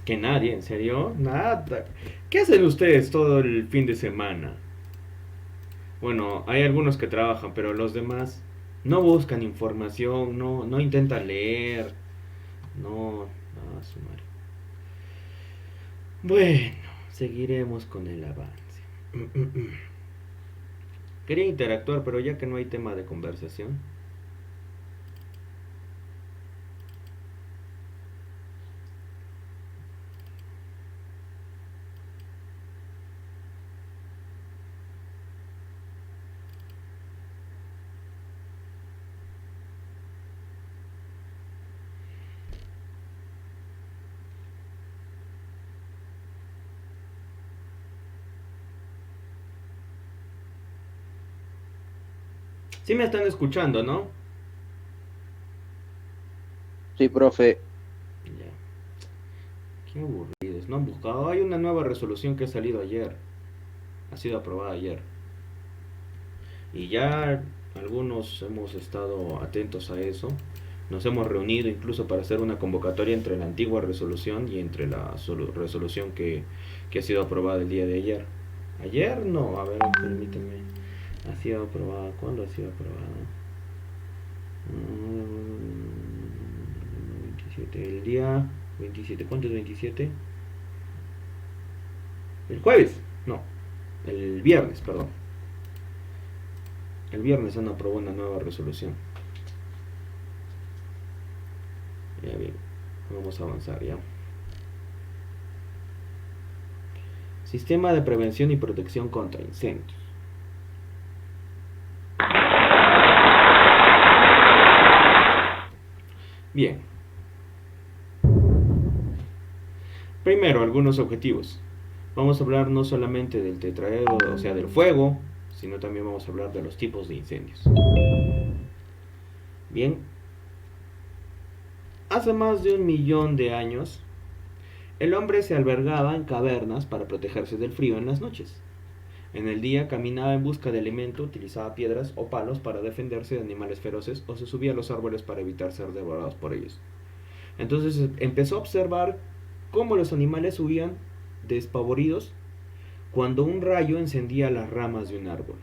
Que nadie, ¿en serio? Nada. ¿Qué hacen ustedes todo el fin de semana? Bueno, hay algunos que trabajan, pero los demás no buscan información, no intentan leer, no, no, su madre. Bueno, seguiremos con el avance. Quería interactuar, pero ya que no hay tema de conversación. Sí me están escuchando, ¿no? Sí, profe. Ya. Qué aburridos. No han buscado. Hay una nueva resolución que ha salido ayer. Ha sido aprobada ayer. Y ya algunos hemos estado atentos a eso. Nos hemos reunido incluso para hacer una convocatoria entre la antigua resolución y entre la resolución que ha sido aprobada el día de ayer. Ayer no, a ver, permíteme. Ha sido aprobada. ¿Cuándo ha sido aprobada? 27. El día 27. ¿Cuánto es 27? El jueves. No. El viernes, perdón. El viernes han aprobado una nueva resolución. Ya bien. Vamos a avanzar ya. Sistema de prevención y protección contra incendios. Bien. Primero, algunos objetivos. Vamos a hablar no solamente del tetraedro, o sea, del fuego, sino también vamos a hablar de los tipos de incendios. Bien. Hace más de 1 millón de años, el hombre se albergaba en cavernas para protegerse del frío en las noches. En el día caminaba en busca de alimento, utilizaba piedras o palos para defenderse de animales feroces o se subía a los árboles para evitar ser devorados por ellos. Entonces empezó a observar cómo los animales huían despavoridos cuando un rayo encendía las ramas de un árbol.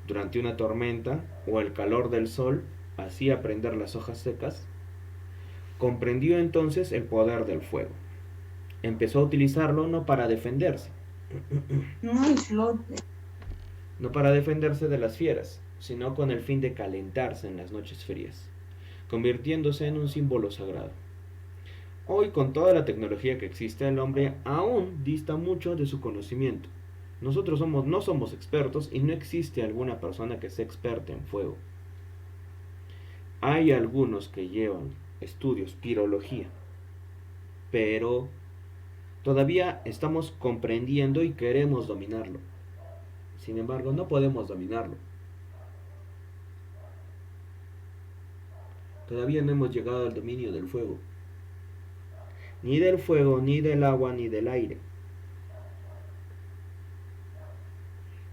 Durante una tormenta o el calor del sol hacía prender las hojas secas, comprendió entonces el poder del fuego. Empezó a utilizarlo no para defenderse, no para defenderse de las fieras, sino con el fin de calentarse en las noches frías, convirtiéndose en un símbolo sagrado. Hoy, con toda la tecnología que existe, el hombre aún dista mucho de su conocimiento. Nosotros no somos expertos y no existe alguna persona que sea experta en fuego. Hay algunos que llevan estudios, pirología, pero todavía estamos comprendiendo y queremos dominarlo. Sin embargo, no podemos dominarlo. Todavía no hemos llegado al dominio del fuego. Ni del fuego, ni del agua, ni del aire.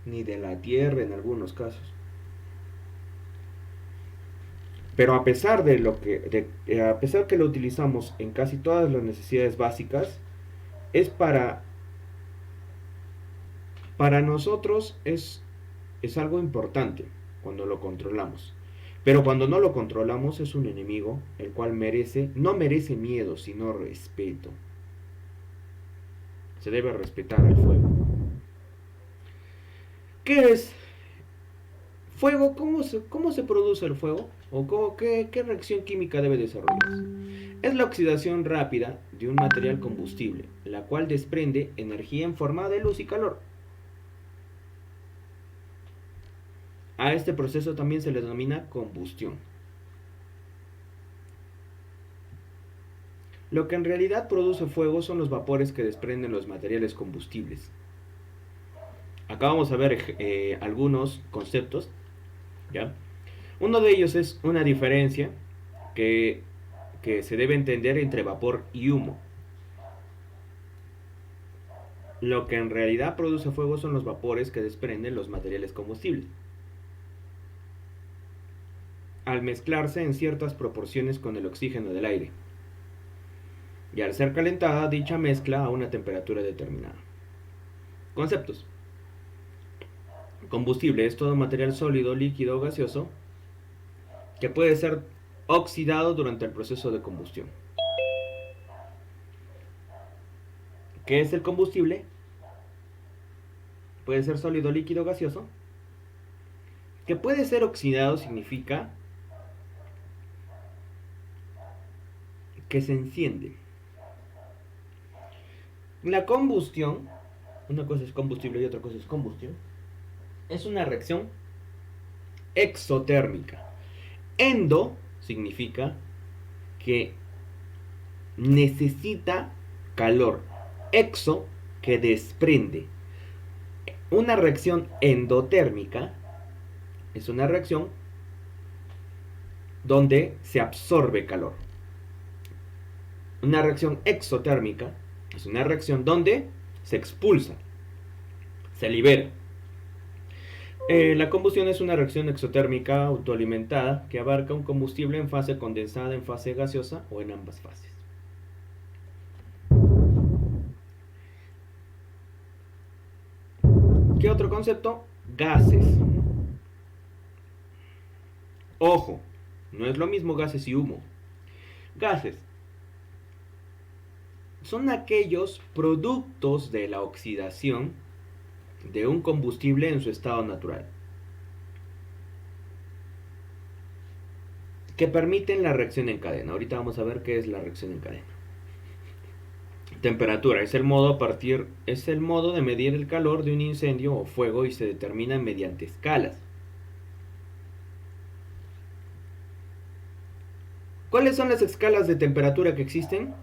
Ni de la tierra en algunos casos. Pero a pesar de lo que, a pesar que lo utilizamos en casi todas las necesidades básicas, es para nosotros es algo importante cuando lo controlamos. Pero cuando no lo controlamos es un enemigo el cual no merece miedo, sino respeto. Se debe respetar al fuego. ¿Qué es fuego? Cómo se produce el fuego? ¿O qué reacción química debe desarrollarse? Es la oxidación rápida de un material combustible, la cual desprende energía en forma de luz y calor. A este proceso también se le denomina combustión. Lo que en realidad produce fuego son los vapores que desprenden los materiales combustibles. Acá vamos a ver algunos conceptos, ¿ya? Uno de ellos es una diferencia que, que se debe entender entre vapor y humo. Lo que en realidad produce fuego son los vapores que desprenden los materiales combustibles, al mezclarse en ciertas proporciones con el oxígeno del aire. y al ser calentada dicha mezcla a una temperatura determinada. Conceptos. Combustible es todo material sólido, líquido o gaseoso que puede ser oxidado durante el proceso de combustión. ¿Qué es el combustible? Puede ser sólido, líquido o gaseoso. Que puede ser oxidado significa que se enciende. La combustión, una cosa es combustible y otra cosa es combustión, es una reacción exotérmica. Endo significa que necesita calor. Exo, que desprende. Una reacción endotérmica es una reacción donde se absorbe calor. Una reacción exotérmica es una reacción donde se expulsa, se libera. La combustión es una reacción exotérmica autoalimentada que abarca un combustible en fase condensada, en fase gaseosa o en ambas fases. ¿Qué otro concepto? Gases. Ojo, no es lo mismo gases y humo. Gases son aquellos productos de la oxidación de un combustible en su estado natural, que permiten la reacción en cadena. Ahorita vamos a ver qué es la reacción en cadena. Temperatura es el modo de medir el calor de un incendio o fuego y se determina mediante escalas. ¿Cuáles son las escalas de temperatura que existen?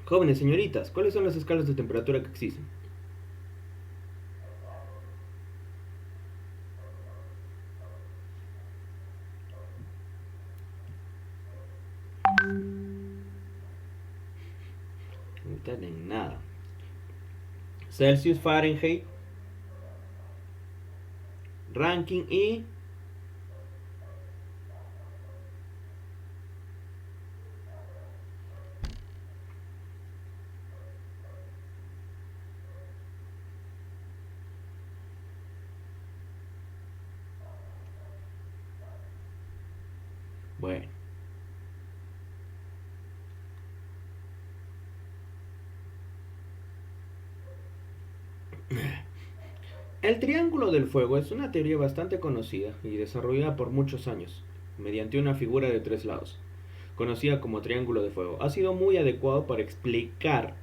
Jóvenes señoritas, ¿cuáles son las escalas de temperatura que existen? No tienen nada. Celsius, Fahrenheit, Rankine y bueno. El triángulo del fuego es una teoría bastante conocida y desarrollada por muchos años, mediante una figura de 3 lados, conocida como triángulo de fuego. Ha sido muy adecuado para explicar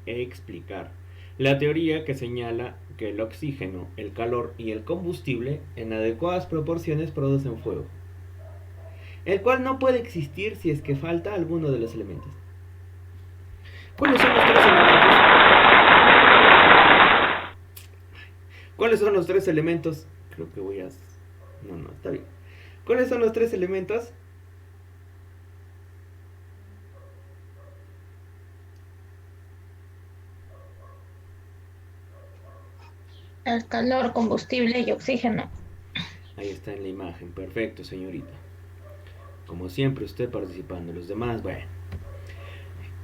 la teoría que señala que el oxígeno, el calor y el combustible en adecuadas proporciones producen fuego, el cual no puede existir si es que falta alguno de los elementos. ¿Cuáles son los 3 elementos? ¿Cuáles son los 3 elementos? Creo que voy a... No, está bien. ¿Cuáles son los 3 elementos? El calor, combustible y oxígeno. Ahí está en la imagen. Perfecto, señorita. Como siempre, usted participando. Los demás, bueno.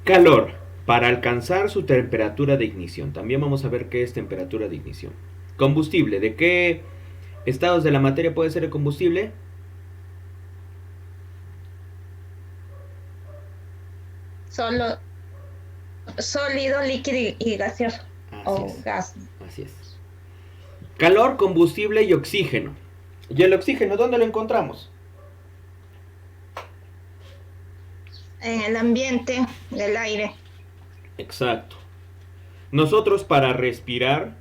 Calor. Para alcanzar su temperatura de ignición. También vamos a ver qué es temperatura de ignición. Combustible. ¿De qué estados de la materia puede ser el combustible? Solo sólido, líquido y gaseoso. Gas. Así es. Calor, combustible y oxígeno. ¿Y el oxígeno dónde lo encontramos? En el ambiente del aire. Exacto. Nosotros para respirar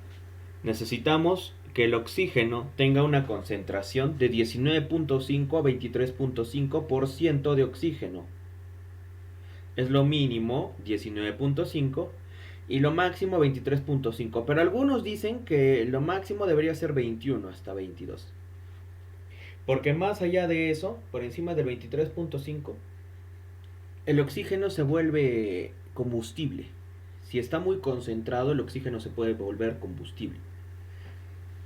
necesitamos que el oxígeno tenga una concentración de 19.5 a 23.5% de oxígeno. Es lo mínimo 19.5 y lo máximo 23.5. Pero algunos dicen que lo máximo debería ser 21 hasta 22. Porque más allá de eso, por encima del 23.5, el oxígeno se vuelve combustible. Si está muy concentrado, el oxígeno se puede volver combustible.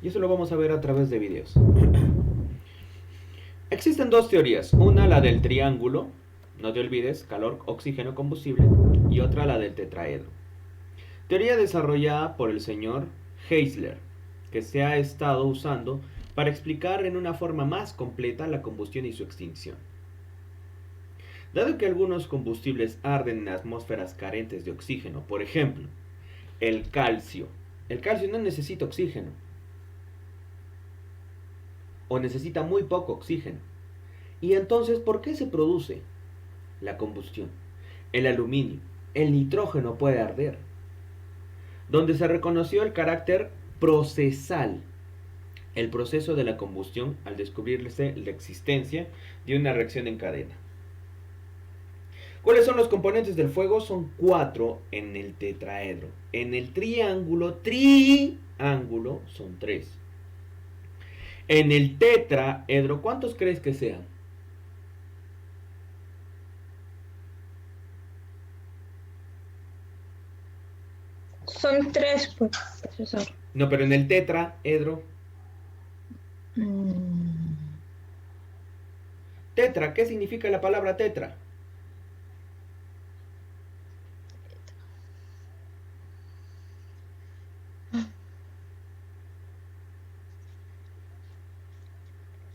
Y eso lo vamos a ver a través de videos. Existen dos teorías. Una, la del triángulo, no te olvides, calor, oxígeno, combustible. Y otra, la del tetraedro. Teoría desarrollada por el señor Heisler, que se ha estado usando para explicar en una forma más completa la combustión y su extinción. Dado que algunos combustibles arden en atmósferas carentes de oxígeno, por ejemplo, el calcio no necesita oxígeno, o necesita muy poco oxígeno. Y entonces, ¿por qué se produce la combustión? El aluminio, el nitrógeno puede arder, donde se reconoció el carácter procesal, el proceso de la combustión al descubrirse la existencia de una reacción en cadena. ¿Cuáles son los componentes del fuego? Son 4 en el tetraedro. En el triángulo son 3. En el tetraedro, ¿cuántos crees que sean? Son 3, pues, profesor. No, pero en el tetraedro. Tetra, ¿qué significa la palabra tetra?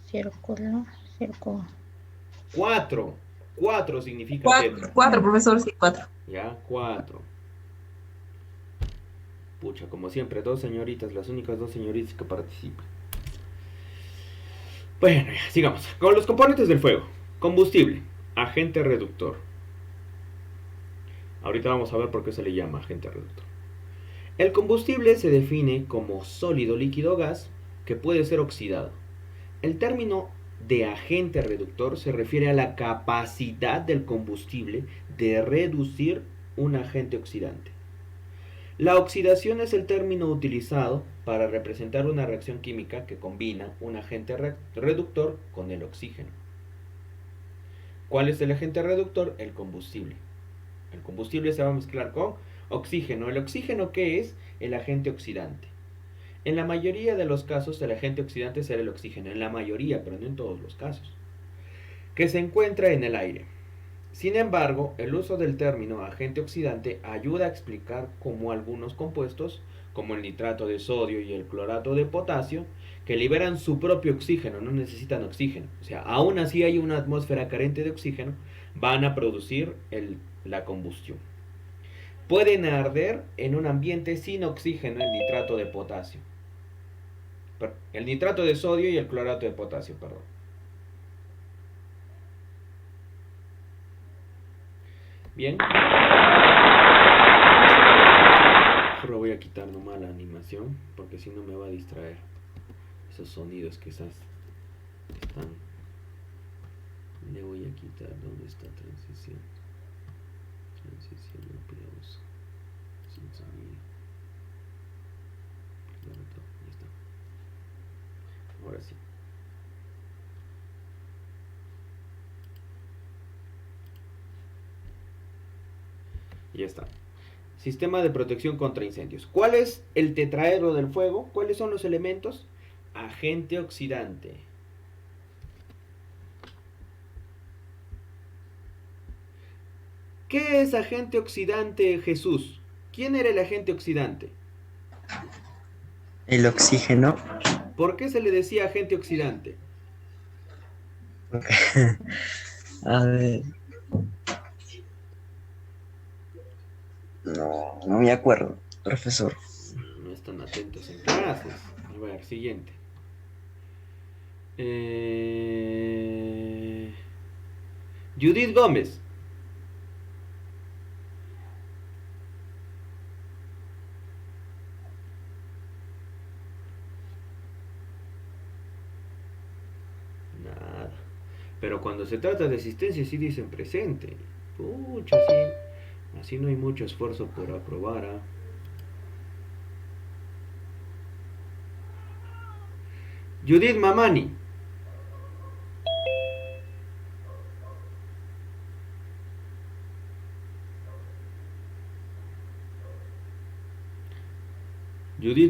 Círculo. 4. 4 significa tetra. 4, profesor, sí, 4. Ya, 4. Pucha, como siempre, 2 señoritas, las únicas 2 señoritas que participan. Bueno, ya, sigamos. Con los componentes del fuego. Combustible, agente reductor. Ahorita vamos a ver por qué se le llama agente reductor. El combustible se define como sólido, líquido o gas que puede ser oxidado. El término de agente reductor se refiere a la capacidad del combustible de reducir un agente oxidante. La oxidación es el término utilizado para representar una reacción química que combina un agente reductor con el oxígeno. ¿Cuál es el agente reductor? El combustible. El combustible se va a mezclar con oxígeno. ¿El oxígeno qué es? El agente oxidante. En la mayoría de los casos el agente oxidante será el oxígeno. En la mayoría, pero no en todos los casos. Que se encuentra en el aire. Sin embargo, el uso del término agente oxidante ayuda a explicar cómo algunos compuestos, como el nitrato de sodio y el clorato de potasio, que liberan su propio oxígeno, no necesitan oxígeno. O sea, aún así hay una atmósfera carente de oxígeno, van a producir la combustión. Pueden arder en un ambiente sin oxígeno el nitrato de potasio. El nitrato de sodio y el clorato de potasio, perdón. Bien. Solo voy a quitar nomás la animación, porque si no me va a distraer esos sonidos que están. Le voy a quitar dónde está transición. Transición de aplauso. Sin sonido. Claro, ya está. Ahora sí. Ya está. Sistema de protección contra incendios. ¿Cuál es el tetraedro del fuego? ¿Cuáles son los elementos? Agente oxidante. ¿Qué es agente oxidante, Jesús? ¿Quién era el agente oxidante? El oxígeno. ¿Por qué se le decía agente oxidante? A ver. No me acuerdo, profesor. No están atentos en clases. A ver, siguiente. Judith Gómez. Nada. Pero cuando se trata de asistencia sí dicen presente. Pucha, sí. Así no hay mucho esfuerzo por aprobar. ¿Ah? Judith Mamani.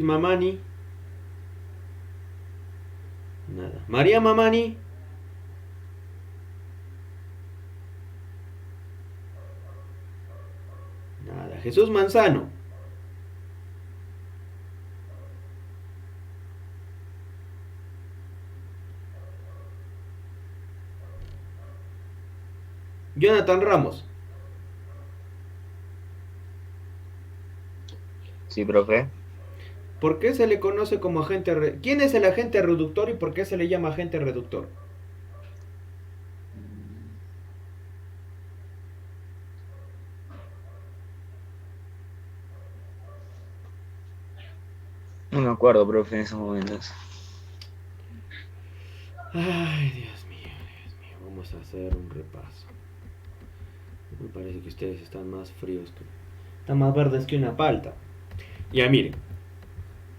Mamani. Nada. María Mamani. Nada. Jesús Manzano. Jonathan Ramos. Sí, profe. ¿Por qué se le conoce como agente? ¿Quién es el agente reductor y por qué se le llama agente reductor? No me acuerdo, profe, en esos momentos. Ay, Dios mío, vamos a hacer un repaso. Me parece que ustedes están más fríos están más verdes que una palta. Ya miren,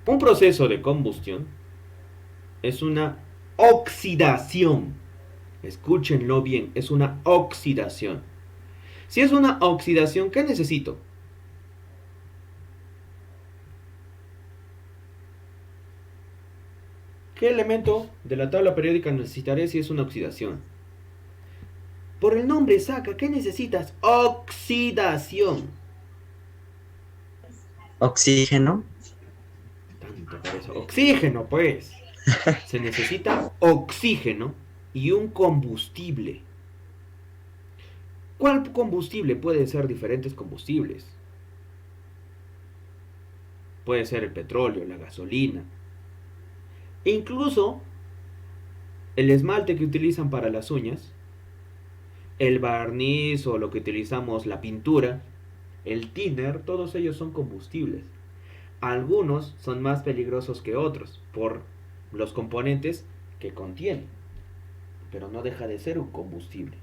un proceso de combustión es una oxidación. Escúchenlo bien, es una oxidación. Si es una oxidación, ¿qué necesito? ¿Qué elemento de la tabla periódica necesitaré si es una oxidación? Por el nombre saca, ¿qué necesitas? Oxidación. Oxígeno. Tanto por eso. Oxígeno, pues. Se necesita oxígeno y un combustible. ¿Cuál combustible? Pueden ser diferentes combustibles. Puede ser el petróleo, la gasolina. E incluso el esmalte que utilizan para las uñas, el barniz o lo que utilizamos, la pintura, el thinner, todos ellos son combustibles. Algunos son más peligrosos que otros por los componentes que contienen, pero no deja de ser un combustible.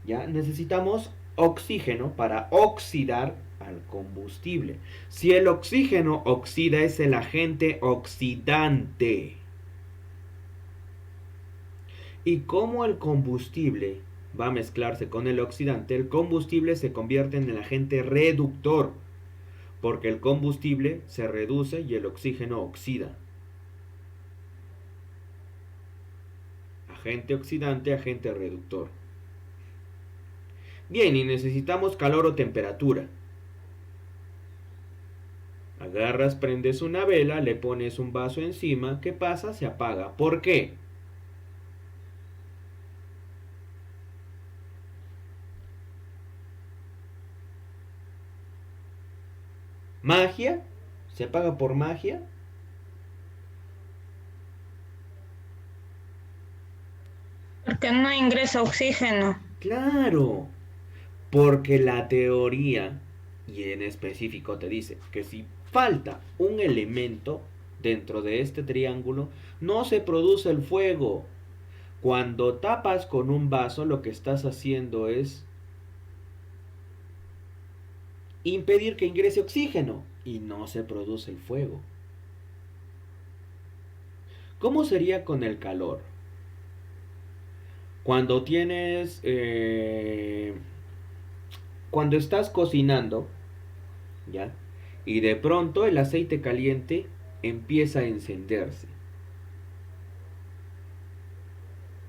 Ya necesitamos oxígeno para oxidar al combustible. Si el oxígeno oxida, es el agente oxidante. Y como el combustible va a mezclarse con el oxidante, el combustible se convierte en el agente reductor, porque el combustible se reduce y el oxígeno oxida. Agente oxidante, agente reductor. Bien, y necesitamos calor o temperatura. Agarras, prendes una vela, le pones un vaso encima, ¿qué pasa? Se apaga. ¿Por qué? ¿Magia? ¿Se apaga por magia? Porque no ingresa oxígeno. Claro, porque la teoría, y en específico te dice que si falta un elemento dentro de este triángulo, no se produce el fuego. Cuando tapas con un vaso, lo que estás haciendo es impedir que ingrese oxígeno y no se produce el fuego. ¿Cómo sería con el calor? Cuando tienes... cuando estás cocinando, ¿ya? Y de pronto el aceite caliente empieza a encenderse.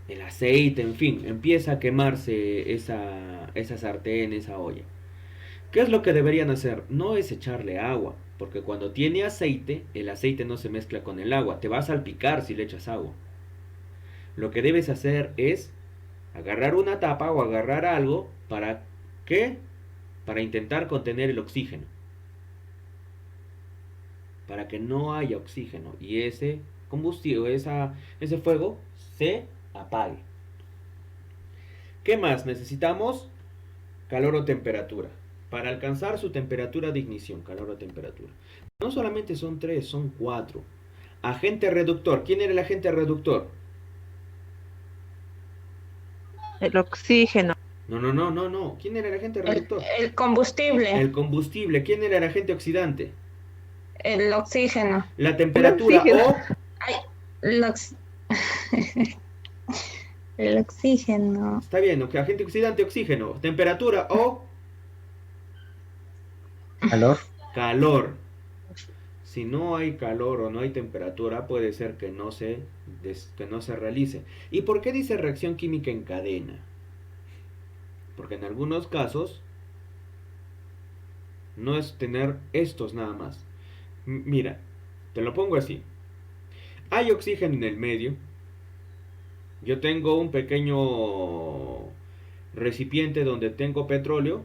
El aceite, en fin, empieza a quemarse esa sartén, esa olla. ¿Qué es lo que deberían hacer? No es echarle agua, porque cuando tiene aceite, el aceite no se mezcla con el agua. Te va a salpicar si le echas agua. Lo que debes hacer es agarrar una tapa o agarrar algo para ¿qué? Para intentar contener el oxígeno. Para que no haya oxígeno y ese combustible, ese fuego se apague. ¿Qué más necesitamos? Calor o temperatura. Para alcanzar su temperatura de ignición, calor o temperatura. No solamente son 3, son 4. Agente reductor. ¿Quién era el agente reductor? El oxígeno. No. ¿Quién era el agente reductor? El combustible. El combustible. ¿Quién era el agente oxidante? El oxígeno. La temperatura oxígeno. o... Ay, el oxígeno. Está bien, agente oxidante, oxígeno. Temperatura o... Calor. calor. si no hay calor o no hay temperatura, puede ser que que no se realice. ¿Y por qué dice reacción química en cadena? Porque en algunos casos no es tener estos nada más. Mira, te lo pongo así. Hay oxígeno en el medio. Yo tengo un pequeño recipiente donde tengo petróleo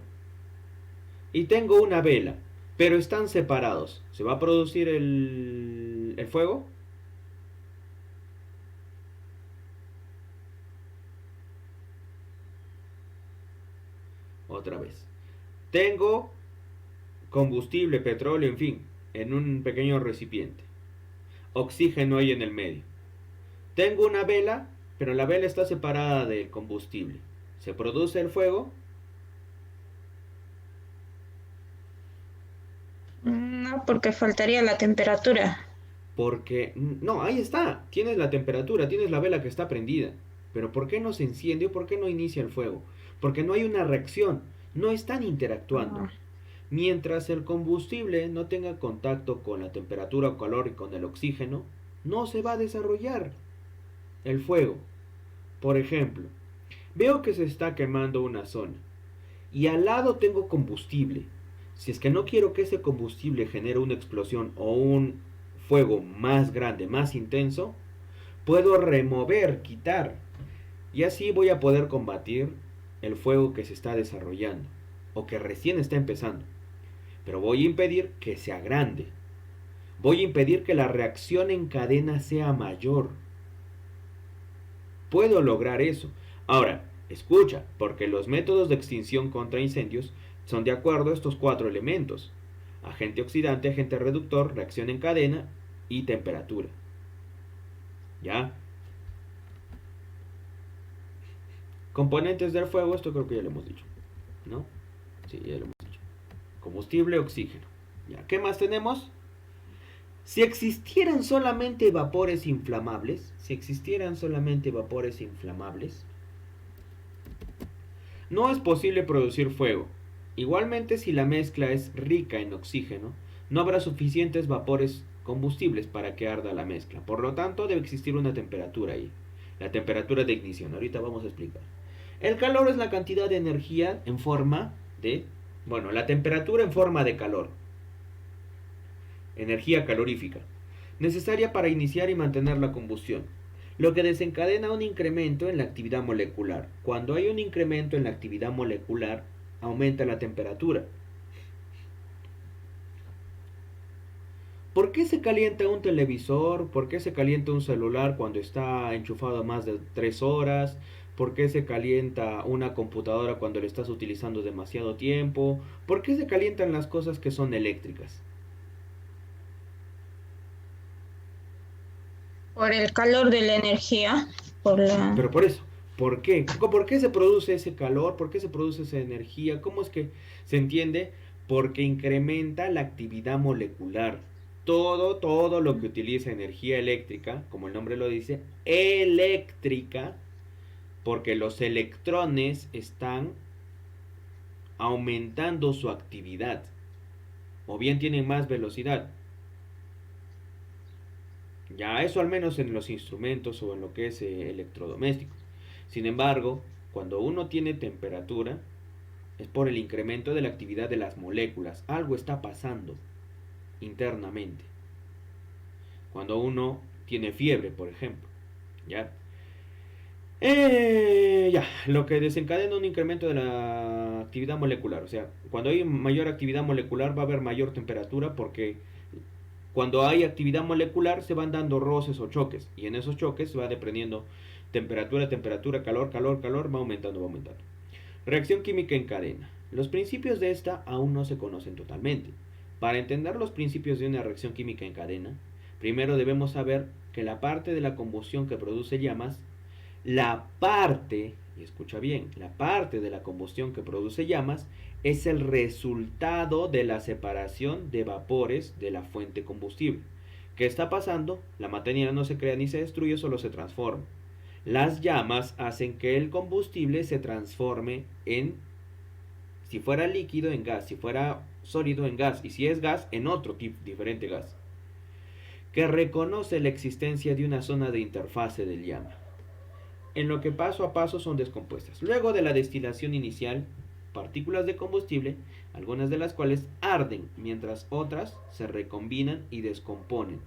y tengo una vela, pero están separados. ¿Se va a producir el fuego? Otra vez. Tengo combustible, petróleo, en fin, en un pequeño recipiente. Oxígeno hay en el medio. Tengo una vela, pero la vela está separada del combustible. ¿Se produce el fuego? No, porque faltaría la temperatura. Porque, no, ahí está. Tienes la temperatura, tienes la vela que está prendida. Pero ¿por qué no se enciende o por qué no inicia el fuego? Porque no hay una reacción. No están interactuando. Ah. Mientras el combustible no tenga contacto con la temperatura o calor y con el oxígeno, no se va a desarrollar el fuego. Por ejemplo, veo que se está quemando una zona y al lado tengo combustible. Si es que no quiero que ese combustible genere una explosión o un fuego más grande, más intenso, puedo remover, quitar, y así voy a poder combatir el fuego que se está desarrollando o que recién está empezando. Pero voy a impedir que sea grande. Voy a impedir que la reacción en cadena sea mayor. Puedo lograr eso. Ahora, escucha, porque los métodos de extinción contra incendios son de acuerdo a estos 4 elementos: agente oxidante, agente reductor, reacción en cadena y temperatura. ¿Ya? Componentes del fuego, esto creo que ya lo hemos dicho, ¿no? Sí, ya lo hemos dicho. Combustible, oxígeno. ¿Ya? ¿Qué más tenemos? Si existieran solamente vapores inflamables, no es posible producir fuego. Igualmente, si la mezcla es rica en oxígeno, no habrá suficientes vapores combustibles para que arda la mezcla. Por lo tanto, debe existir una temperatura ahí. La temperatura de ignición. Ahorita vamos a explicar. El calor es la cantidad de energía en forma de... Bueno, la temperatura en forma de calor. Energía calorífica. Necesaria para iniciar y mantener la combustión. Lo que desencadena un incremento en la actividad molecular. Cuando hay un incremento en la actividad molecular, aumenta la temperatura. ¿Por qué se calienta un televisor? ¿Por qué se calienta un celular cuando está enchufado más de 3 horas? ¿Por qué se calienta una computadora cuando la estás utilizando demasiado tiempo? ¿Por qué se calientan las cosas que son eléctricas? Por el calor de la energía, por la... Pero por eso, ¿por qué? ¿Por qué se produce ese calor? ¿Por qué se produce esa energía? ¿Cómo es que se entiende? Porque incrementa la actividad molecular. Todo lo que utiliza energía eléctrica, como el nombre lo dice, eléctrica, porque los electrones están aumentando su actividad, o bien tienen más velocidad. Ya eso al menos en los instrumentos o en lo que es electrodomésticos. Sin embargo, cuando uno tiene temperatura, es por el incremento de la actividad de las moléculas. Algo está pasando internamente. Cuando uno tiene fiebre, por ejemplo. ¿Ya? Lo que desencadena un incremento de la actividad molecular. O sea, cuando hay mayor actividad molecular va a haber mayor temperatura, porque cuando hay actividad molecular se van dando roces o choques. Y en esos choques se va dependiendo temperatura, calor, va aumentando, va aumentando. Reacción química en cadena. Los principios de esta aún no se conocen totalmente. Para entender los principios de una reacción química en cadena, primero debemos saber que la parte de la combustión que produce llamas, y escucha bien, la parte de la combustión que produce llamas es el resultado de la separación de vapores de la fuente combustible. ¿Qué está pasando? La materia no se crea ni se destruye, solo se transforma. Las llamas hacen que el combustible se transforme en, si fuera líquido, en gas, si fuera sólido, en gas, y si es gas, en otro tipo diferente gas. que reconoce la existencia de una zona de interfase del llama, en lo que paso a paso son descompuestas. Luego de la destilación inicial, partículas de combustible, algunas de las cuales arden, mientras otras se recombinan y descomponen.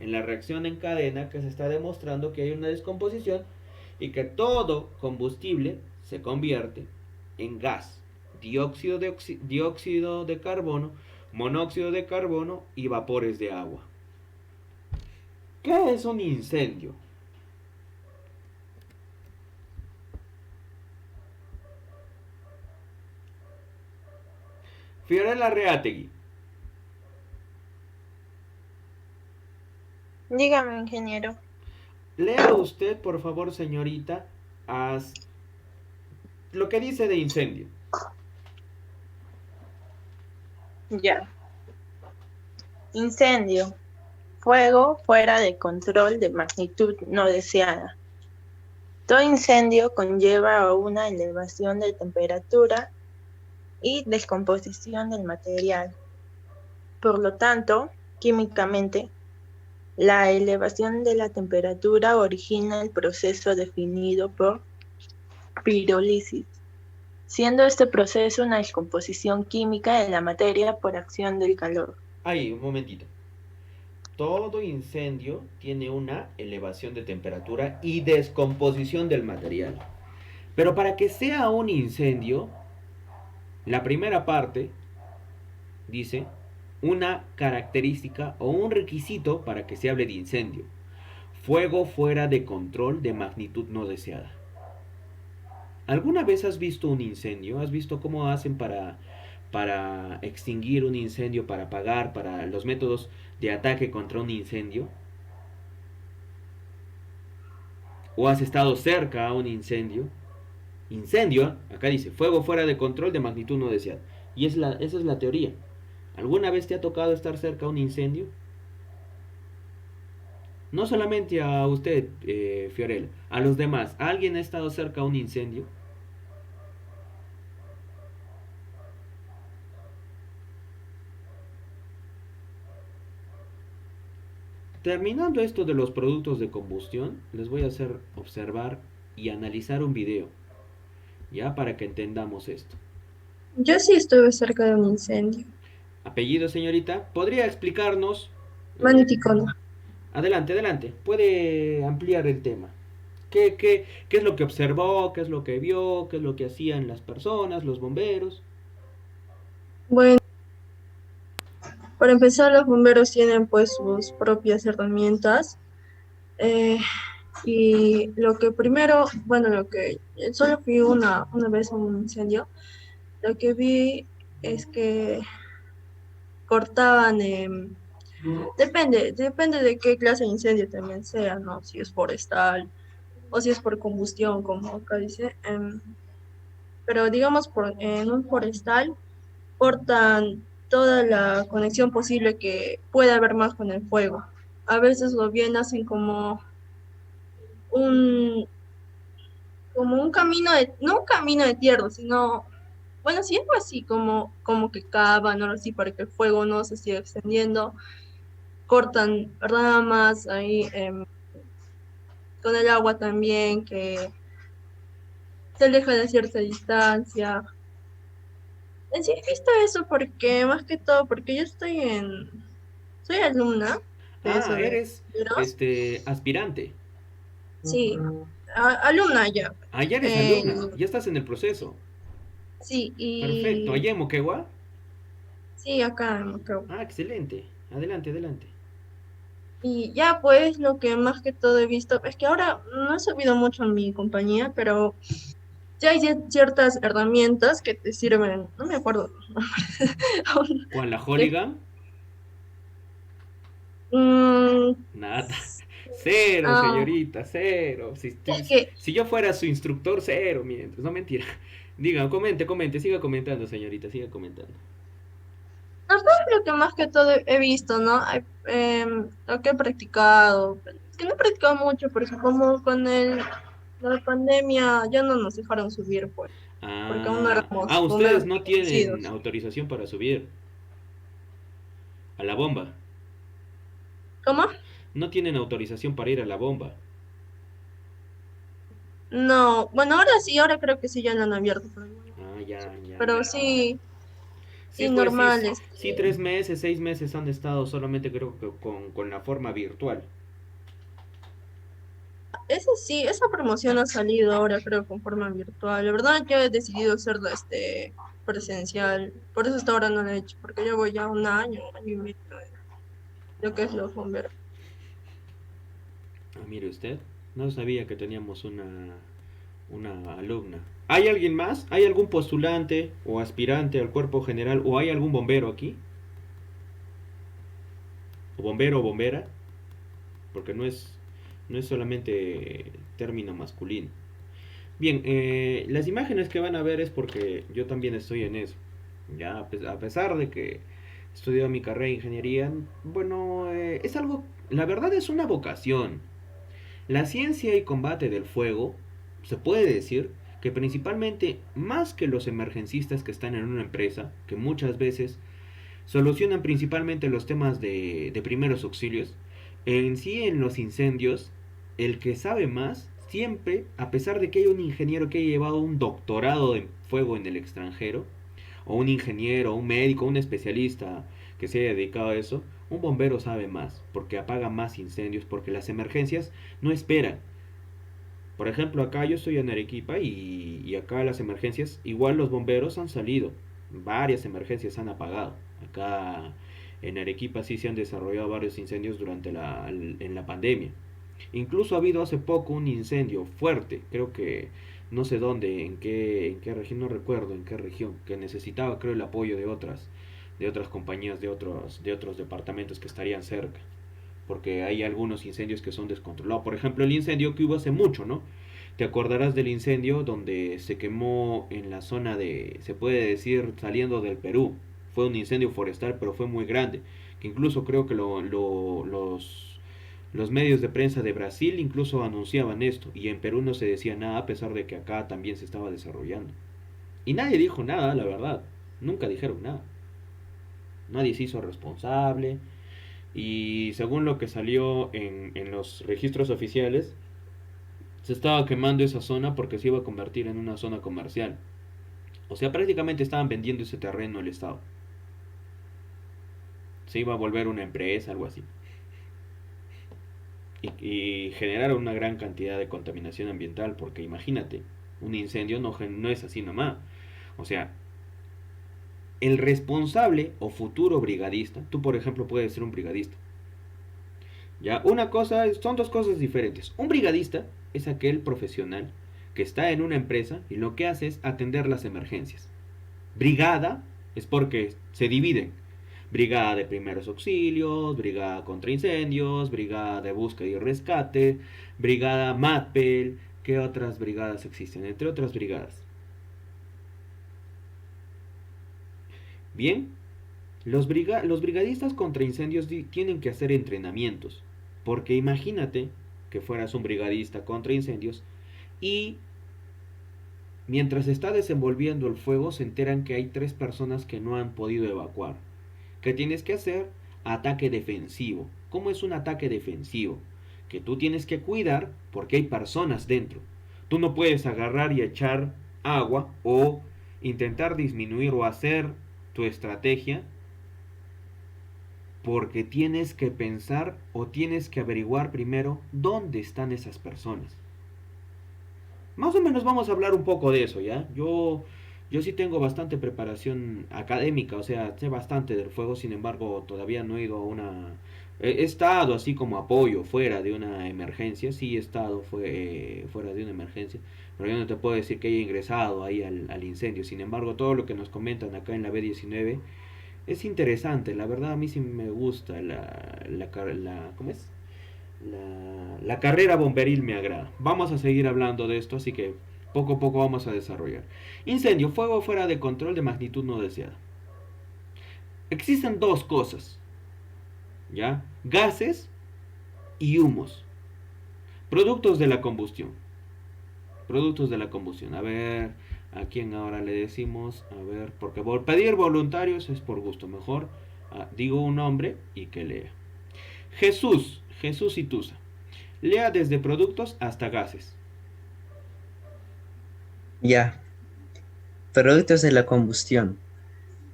En la reacción en cadena que se está demostrando que hay una descomposición y que todo combustible se convierte en gas, dióxido de carbono, monóxido de carbono y vapores de agua. ¿Qué es un incendio? Fiorella Reategui. Dígame, ingeniero. Lea usted, por favor, señorita, lo que dice de incendio. Ya. Incendio. Fuego fuera de control de magnitud no deseada. Todo incendio conlleva a una elevación de temperatura y descomposición del material. Por lo tanto, químicamente, la elevación de la temperatura origina el proceso definido por pirólisis, siendo este proceso una descomposición química de la materia por acción del calor. Ahí, un momentito. Todo incendio tiene una elevación de temperatura y descomposición del material. Pero para que sea un incendio, la primera parte dice una característica o un requisito para que se hable de incendio: fuego fuera de control de magnitud no deseada. ¿Alguna vez has visto un incendio? ¿Has visto cómo hacen para extinguir un incendio, para apagar, para los métodos de ataque contra un incendio? ¿O has estado cerca a un incendio? Incendio, acá dice, fuego fuera de control de magnitud no deseada. Y esa es la teoría. ¿Alguna vez te ha tocado estar cerca a un incendio? No solamente a usted, Fiorella, a los demás. ¿Alguien ha estado cerca a un incendio? Terminando esto de los productos de combustión, les voy a hacer observar y analizar un video, ya para que entendamos esto. Yo sí estuve cerca de un incendio. Apellido, señorita, ¿podría explicarnos? Maniticón. Adelante, adelante, puede ampliar el tema. ¿Qué es lo que observó? ¿Qué es lo que vio? ¿Qué es lo que hacían las personas, los bomberos? Bueno, para empezar, los bomberos tienen pues sus propias herramientas. Y lo que primero, bueno, lo que solo fui una vez a un incendio, lo que vi es que cortaban, depende de qué clase de incendio también sea, ¿no? Si es forestal o si es por combustión, como acá dice. Pero digamos, en un forestal cortan toda la conexión posible que pueda haber más con el fuego. A veces lo bien hacen un, como un camino no un camino de tierra, sino, bueno, sí algo así, como que cavan, o así, para que el fuego no se siga extendiendo. Cortan ramas ahí, con el agua también, que se aleja de cierta distancia. En sí he visto eso porque, más que todo, porque yo soy alumna de eso de Eres libros. aspirante. Sí, alumna ya. Ya eres alumna, ya estás en el proceso. Sí, Perfecto, ¿allá en Moquegua? sí, acá en Macao. Excelente, adelante, adelante. Y ya pues lo que más que todo he visto es que ahora no he subido mucho en mi compañía, pero ya hay ciertas herramientas que te sirven, no me acuerdo. ¿Cuál, la Hooligan? Mm, Nada. Cero, ah, señorita, cero. es que Si yo fuera su instructor, cero, mientras. No, mentira. Diga, comente, siga comentando, señorita, siga comentando. no es lo que más que todo he visto, ¿no? Lo que he practicado, es que no he practicado mucho, porque como con la pandemia ya no nos dejaron subir, pues, porque aún no éramos Ustedes bomberos no tienen reconocidos. autorización para subir a la bomba. ¿Cómo? No tienen autorización para ir a la bomba. No, bueno, ahora sí, ahora creo que sí ya lo han abierto. Ah, ya, ya, Pero ya. sí, Sí, sí, pues sí, normal. sí, 3 meses, 6 meses han estado solamente creo que con la forma virtual. Ese sí, esa promoción ha salido ahora creo con forma virtual. La verdad yo he decidido hacerla presencial. Por eso hasta ahora no lo he hecho, porque llevo ya un año y medio de lo que es los bomberos. Ah, mire usted, no sabía que teníamos una alumna. ¿Hay alguien más? ¿Hay algún postulante o aspirante al cuerpo general? ¿O hay algún bombero aquí? ¿O bombero o bombera? Porque no es solamente término masculino. Bien, las imágenes que van a ver es porque yo también estoy en eso. Ya, a pesar de que estudié mi carrera de ingeniería, bueno, es algo, la verdad es una vocación. La ciencia y combate del fuego, se puede decir que principalmente más que los emergencistas que están en una empresa, que muchas veces solucionan principalmente los temas de primeros auxilios, en sí en los incendios, el que sabe más, siempre, a pesar de que hay un ingeniero que haya llevado un doctorado en fuego en el extranjero, o un ingeniero, un médico, un especialista que se haya dedicado a eso, un bombero sabe más, porque apaga más incendios, porque las emergencias no esperan. Por ejemplo, acá yo estoy en Arequipa y acá las emergencias, igual los bomberos han salido, varias emergencias han apagado. Acá en Arequipa sí se han desarrollado varios incendios en la pandemia. Incluso ha habido hace poco un incendio fuerte, creo que no sé dónde, en qué región, no recuerdo en qué región, que necesitaba creo el apoyo de otras compañías, de otros departamentos que estarían cerca, porque hay algunos incendios que son descontrolados. Por ejemplo, el incendio que hubo hace mucho, ¿no? Te acordarás del incendio donde se quemó en la zona se puede decir, saliendo del Perú. Fue un incendio forestal, pero fue muy grande, que incluso creo que los medios de prensa de Brasil incluso anunciaban esto, y en Perú no se decía nada a pesar de que acá también se estaba desarrollando. Y nadie dijo nada, la verdad. Nunca dijeron nada. Nadie se hizo responsable. Y según lo que salió en los registros oficiales, se estaba quemando esa zona porque se iba a convertir en una zona comercial. O sea, prácticamente estaban vendiendo ese terreno al Estado. Se iba a volver una empresa, algo así. Y generaron una gran cantidad de contaminación ambiental, porque imagínate, un incendio no es así nomás. O sea, el responsable o futuro brigadista, tú por ejemplo puedes ser un brigadista. Ya, son dos cosas diferentes. Un brigadista es aquel profesional que está en una empresa y lo que hace es atender las emergencias. Brigada es porque se dividen. Brigada de primeros auxilios, brigada contra incendios, brigada de búsqueda y rescate, brigada MAPEL. ¿Qué otras brigadas existen? Entre otras brigadas. Bien, los brigadistas contra incendios tienen que hacer entrenamientos. Porque imagínate que fueras un brigadista contra incendios y mientras se está desenvolviendo el fuego se enteran que hay 3 personas que no han podido evacuar. ¿Qué tienes que hacer? Ataque defensivo. ¿Cómo es un ataque defensivo? Que tú tienes que cuidar porque hay personas dentro. Tú no puedes agarrar y echar agua o intentar disminuir o hacer tu estrategia porque tienes que pensar o tienes que averiguar primero dónde están esas personas. Más o menos vamos a hablar un poco de eso, ¿ya? Yo sí tengo bastante preparación académica, o sea, sé bastante del fuego, sin embargo, todavía no he ido a una... He estado así como apoyo fuera de una emergencia, sí he estado fuera de una emergencia, pero yo no te puedo decir que haya ingresado ahí al incendio. Sin embargo, todo lo que nos comentan acá en la B19 es interesante, la verdad a mí sí me gusta ¿cómo es? La carrera bomberil me agrada. Vamos a seguir hablando de esto, así que poco a poco vamos a desarrollar. Incendio, fuego fuera de control de magnitud no deseada. Existen dos cosas, ¿ya? Gases y humos. Productos de la combustión. Productos de la combustión. A ver, ¿a quién ahora le decimos? A ver, porque pedir voluntarios es por gusto. Mejor digo un nombre y que lea. Jesús Ituza. Lea desde productos hasta gases. Ya. Productos de la combustión.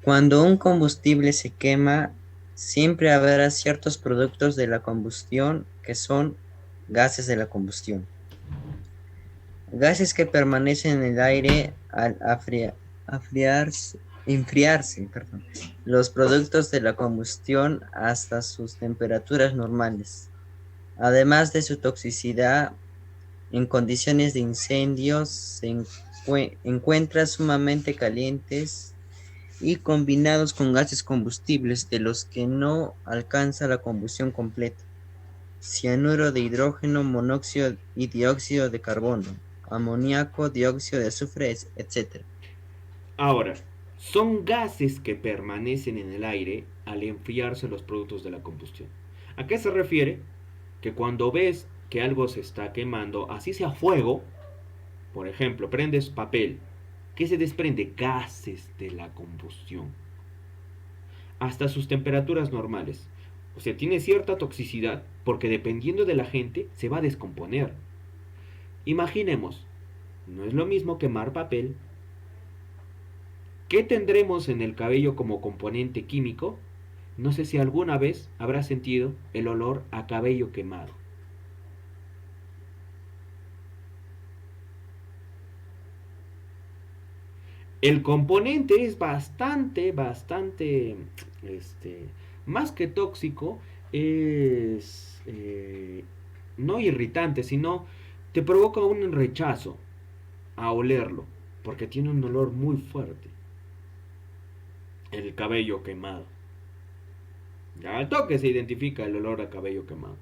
Cuando un combustible se quema, siempre habrá ciertos productos de la combustión que son gases de la combustión. Gases que permanecen en el aire al enfriarse, perdón, los productos de la combustión hasta sus temperaturas normales. Además de su toxicidad, en condiciones de incendios se encuentran sumamente calientes y combinados con gases combustibles de los que no alcanza la combustión completa. Cianuro de hidrógeno, monóxido y dióxido de carbono, amoníaco, dióxido de azufre, etc. Ahora, son gases que permanecen en el aire al enfriarse los productos de la combustión. ¿A qué se refiere? Que cuando ves que algo se está quemando, así sea fuego, por ejemplo, prendes papel, ¿qué se desprende? Gases de la combustión. Hasta sus temperaturas normales. O sea, tiene cierta toxicidad porque dependiendo de la gente se va a descomponer. Imaginemos, no es lo mismo quemar papel. ¿Qué tendremos en el cabello como componente químico? No sé si alguna vez habrás sentido el olor a cabello quemado. El componente es bastante, más que tóxico, es no irritante, sino te provoca un rechazo a olerlo, porque tiene un olor muy fuerte. El cabello quemado. Ya al toque se identifica el olor a cabello quemado.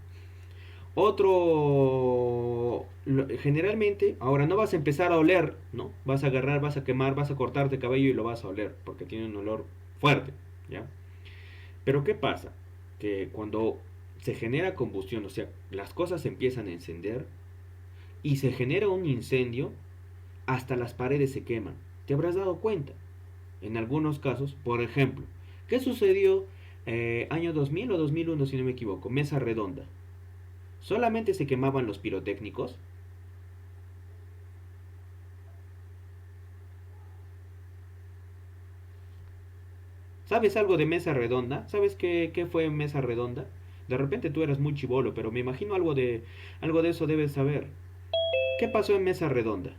Generalmente, ahora no vas a empezar a oler, ¿no? Vas a agarrar, vas a quemar, vas a cortarte el cabello y lo vas a oler, porque tiene un olor fuerte, ¿ya? Pero ¿qué pasa? Que cuando se genera combustión, o sea, las cosas se empiezan a encender y se genera un incendio, hasta las paredes se queman. ¿Te habrás dado cuenta? En algunos casos, por ejemplo, ¿qué sucedió año 2000 o 2001, si no me equivoco? Mesa redonda. ¿Solamente se quemaban los pirotécnicos? ¿Sabes algo de mesa redonda? ¿Sabes qué fue mesa redonda? De repente tú eras muy chibolo, pero me imagino algo de eso debes saber. ¿Qué pasó en mesa redonda?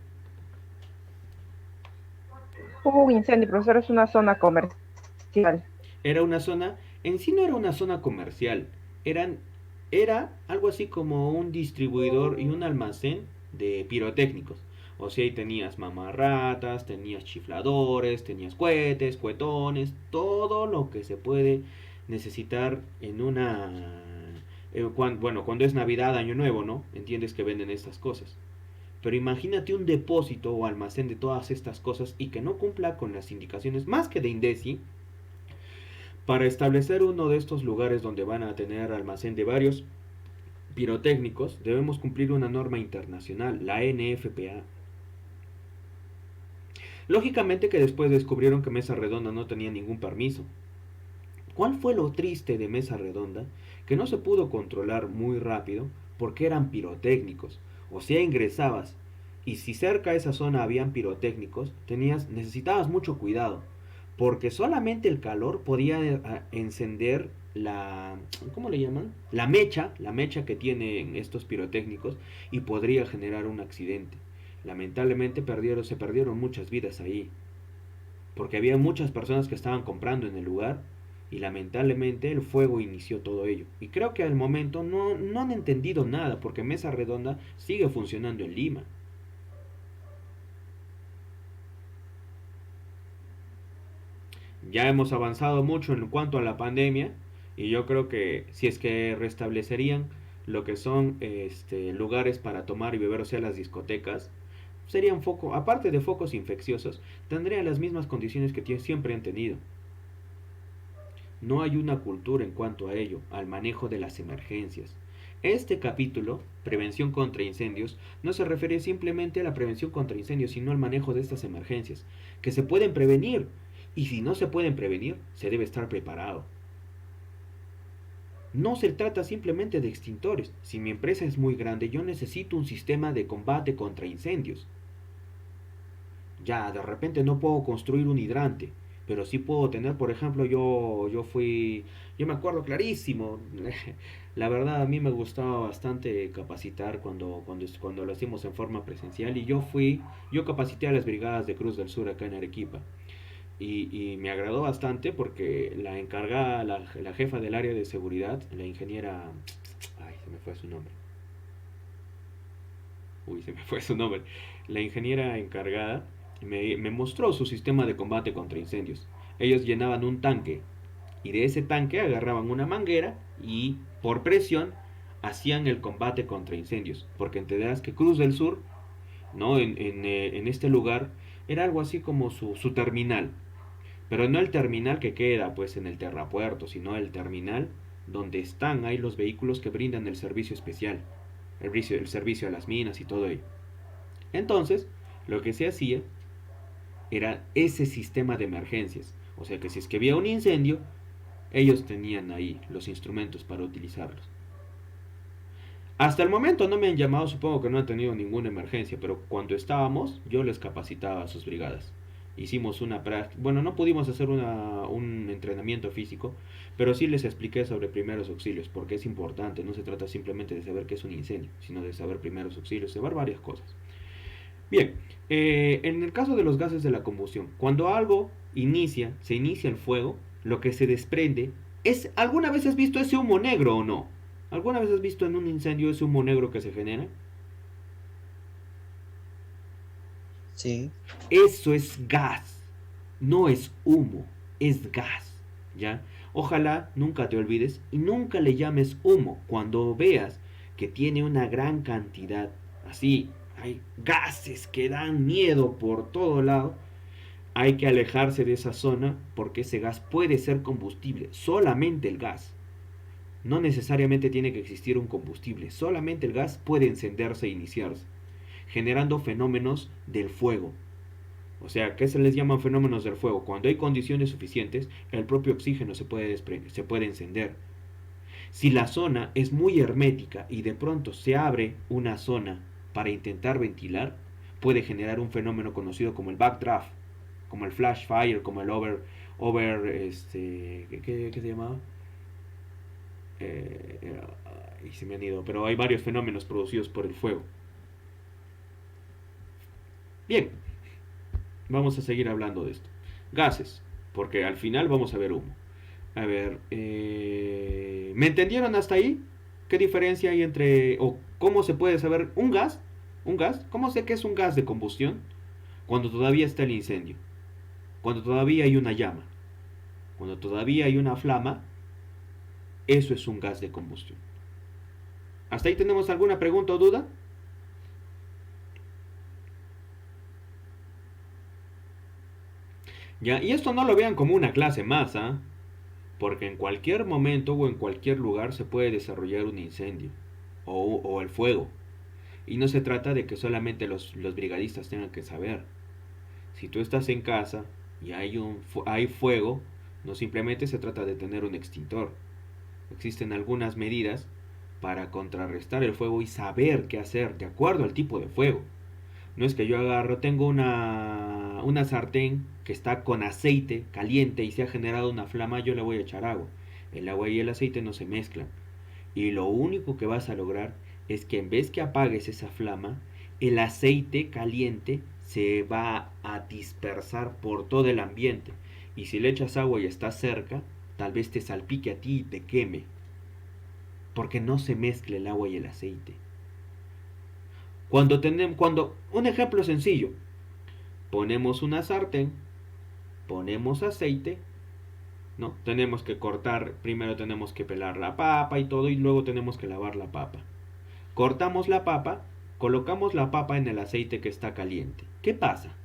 Hubo un incendio, profesor, es una zona comercial. Era una zona, en sí no era una zona comercial, era algo así como un distribuidor y un almacén de pirotécnicos. O sea, ahí tenías mamarratas, tenías chifladores, tenías cohetes, cuetones, todo lo que se puede necesitar en una... cuando es Navidad, Año Nuevo, ¿no? Entiendes que venden estas cosas. Pero imagínate un depósito o almacén de todas estas cosas y que no cumpla con las indicaciones más que de INDECI. Para establecer uno de estos lugares donde van a tener almacén de varios pirotécnicos, debemos cumplir una norma internacional, la NFPA. Lógicamente que después descubrieron que Mesa Redonda no tenía ningún permiso. ¿Cuál fue lo triste de Mesa Redonda? Que no se pudo controlar muy rápido porque eran pirotécnicos. O sea, ingresabas y si cerca de esa zona habían pirotécnicos, necesitabas mucho cuidado, porque solamente el calor podía encender ¿cómo le llaman? La mecha que tienen estos pirotécnicos y podría generar un accidente. Lamentablemente se perdieron muchas vidas ahí, porque había muchas personas que estaban comprando en el lugar y lamentablemente el fuego inició todo ello. Y creo que al momento no han entendido nada, porque Mesa Redonda sigue funcionando en Lima. Ya hemos avanzado mucho en cuanto a la pandemia y yo creo que si es que restablecerían lo que son lugares para tomar y beber, o sea, las discotecas, serían aparte de focos infecciosos, tendrían las mismas condiciones que siempre han tenido. No hay una cultura en cuanto a ello, al manejo de las emergencias. Este capítulo, Prevención contra Incendios, no se refiere simplemente a la prevención contra incendios, sino al manejo de estas emergencias, que se pueden prevenir, y si no se pueden prevenir, se debe estar preparado. No se trata simplemente de extintores. Si mi empresa es muy grande, yo necesito un sistema de combate contra incendios. Ya, de repente no puedo construir un hidrante, pero sí puedo tener, por ejemplo, yo me acuerdo clarísimo, la verdad a mí me gustaba bastante capacitar cuando lo hacíamos en forma presencial y yo capacité a las brigadas de Cruz del Sur acá en Arequipa. Y me agradó bastante porque la encargada, la jefa del área de seguridad, la ingeniera, ay, se me fue su nombre. Uy, se me fue su nombre. La ingeniera encargada me mostró su sistema de combate contra incendios. Ellos llenaban un tanque y de ese tanque agarraban una manguera y por presión hacían el combate contra incendios. Porque entenderás que Cruz del Sur, ¿no? En este lugar era algo así como su terminal. Pero no el terminal que queda pues en el terrapuerto, sino el terminal donde están ahí los vehículos que brindan el servicio especial, el servicio a las minas y todo ello. Entonces, lo que se hacía era ese sistema de emergencias. O sea que si es que había un incendio, ellos tenían ahí los instrumentos para utilizarlos. Hasta el momento no me han llamado, supongo que no han tenido ninguna emergencia, pero cuando estábamos, yo les capacitaba a sus brigadas. Hicimos una práctica, bueno, no pudimos hacer un entrenamiento físico, pero sí les expliqué sobre primeros auxilios, porque es importante, no se trata simplemente de saber qué es un incendio, sino de saber primeros auxilios, saber varias cosas. Bien, en el caso de los gases de la combustión, cuando algo se inicia el fuego, lo que se desprende es, ¿alguna vez has visto ese humo negro o no? ¿Alguna vez has visto en un incendio ese humo negro que se genera? Sí. Eso es gas, no es humo, es gas, ¿ya? Ojalá nunca te olvides y nunca le llames humo cuando veas que tiene una gran cantidad, así, hay gases que dan miedo por todo lado. Hay que alejarse de esa zona porque ese gas puede ser combustible, solamente el gas. No necesariamente tiene que existir un combustible, solamente el gas puede encenderse e iniciarse, generando fenómenos del fuego. O sea, ¿qué se les llaman fenómenos del fuego? Cuando hay condiciones suficientes, el propio oxígeno se puede encender. Si la zona es muy hermética y de pronto se abre una zona para intentar ventilar, puede generar un fenómeno conocido como el backdraft, como el flash fire, como el ¿qué se llamaba? Y se me han ido, pero hay varios fenómenos producidos por el fuego. Bien, vamos a seguir hablando de esto. Gases, porque al final vamos a ver humo. A ver, ¿me entendieron hasta ahí? ¿Qué diferencia hay entre, o cómo se puede saber un gas? ¿Un gas? ¿Cómo sé que es un gas de combustión? Cuando todavía está el incendio, cuando todavía hay una llama, cuando todavía hay una flama, eso es un gas de combustión. ¿Hasta ahí tenemos alguna pregunta o duda? Ya, y esto no lo vean como una clase más, ¿ah? Porque en cualquier momento o en cualquier lugar se puede desarrollar un incendio o el fuego. Y no se trata de que solamente los brigadistas tengan que saber. Si tú estás en casa y hay fuego, no simplemente se trata de tener un extintor. Existen algunas medidas para contrarrestar el fuego y saber qué hacer de acuerdo al tipo de fuego. No es que yo tengo una sartén que está con aceite caliente y se ha generado una flama, yo le voy a echar agua. El agua y el aceite no se mezclan. Y lo único que vas a lograr es que en vez que apagues esa flama, el aceite caliente se va a dispersar por todo el ambiente. Y si le echas agua y estás cerca, tal vez te salpique a ti y te queme. Porque no se mezcla el agua y el aceite. Un ejemplo sencillo, ponemos una sartén, ponemos aceite, ¿no? Tenemos que cortar, primero tenemos que pelar la papa y todo, y luego tenemos que lavar la papa. Cortamos la papa, colocamos la papa en el aceite que está caliente. ¿Qué pasa?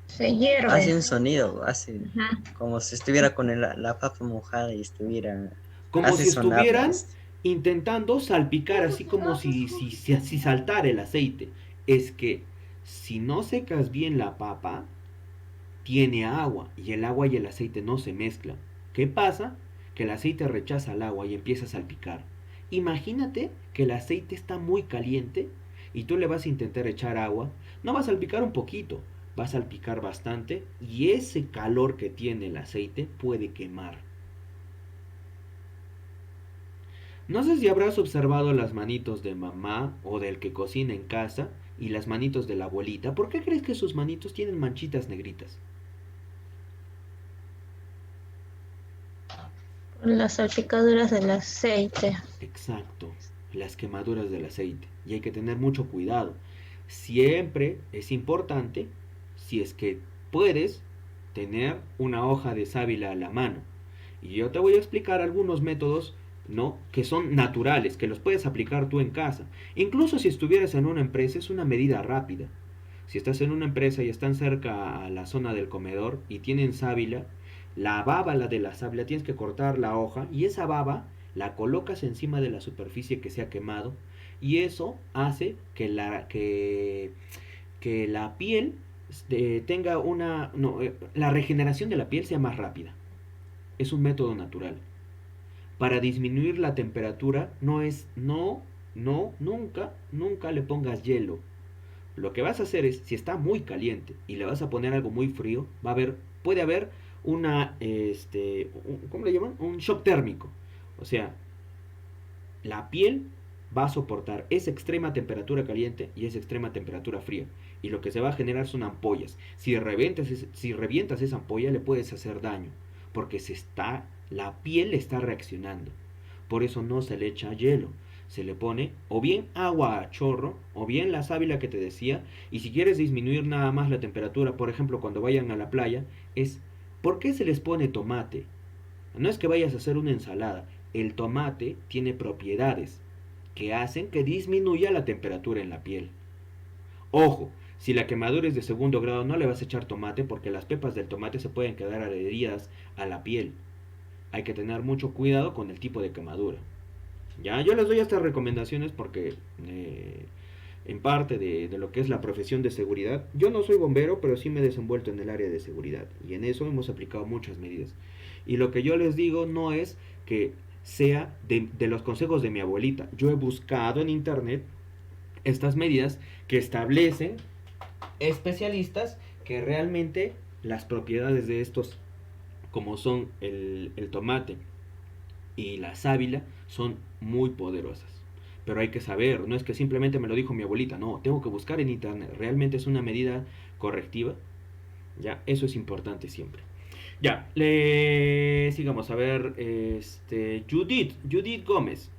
Se hierve. Hace un sonido, Ajá. como si estuviera con la papa mojada y estuviera... Como hace si sonar estuvieran más. intentando salpicar, así como si saltara el aceite. Es que si no secas bien la papa, tiene agua y el agua y el aceite no se mezclan. ¿Qué pasa? Que el aceite rechaza el agua y empieza a salpicar. Imagínate que el aceite está muy caliente y tú le vas a intentar echar agua. No va a salpicar un poquito, va a salpicar bastante y ese calor que tiene el aceite puede quemar. No sé si habrás observado las manitos de mamá o del que cocina en casa y las manitos de la abuelita. ¿Por qué crees que sus manitos tienen manchitas negritas? Las salpicaduras del aceite. Exacto, las quemaduras del aceite. Y hay que tener mucho cuidado. Siempre es importante, si es que puedes, tener una hoja de sábila a la mano. Y yo te voy a explicar algunos métodos, ¿no? Que son naturales, que los puedes aplicar tú en casa. Incluso si estuvieras en una empresa, es una medida rápida. Si estás en una empresa y están cerca a la zona del comedor y tienen sábila, la baba, la de la sábila, tienes que cortar la hoja y esa baba la colocas encima de la superficie que se ha quemado y eso hace que la piel tenga una... No, la regeneración de la piel sea más rápida. Es un método natural. Para disminuir la temperatura nunca le pongas hielo. Lo que vas a hacer es, si está muy caliente y le vas a poner algo muy frío, puede haber ¿cómo le llaman? Un shock térmico. O sea, la piel va a soportar esa extrema temperatura caliente y esa extrema temperatura fría. Y lo que se va a generar son ampollas. Si revientas esa ampolla, le puedes hacer daño. Porque la piel está reaccionando. Por eso no se le echa hielo. Se le pone o bien agua a chorro, o bien la sábila que te decía. Y si quieres disminuir nada más la temperatura, por ejemplo, cuando vayan a la playa, ¿por qué se les pone tomate? No es que vayas a hacer una ensalada. El tomate tiene propiedades que hacen que disminuya la temperatura en la piel. Ojo, si la quemadura es de segundo grado, no le vas a echar tomate porque las pepas del tomate se pueden quedar adheridas a la piel. Hay que tener mucho cuidado con el tipo de quemadura. Ya, yo les doy estas recomendaciones porque en parte de lo que es la profesión de seguridad, yo no soy bombero, pero sí me he desenvuelto en el área de seguridad y en eso hemos aplicado muchas medidas. Y lo que yo les digo no es que sea de los consejos de mi abuelita. Yo he buscado en internet estas medidas que establecen especialistas que realmente las propiedades de estos, como son el tomate y la sábila, son muy poderosas. Pero hay que saber, no es que simplemente me lo dijo mi abuelita, no, tengo que buscar en internet, realmente es una medida correctiva. Ya, eso es importante siempre. Ya, sigamos a ver, Judith Gómez,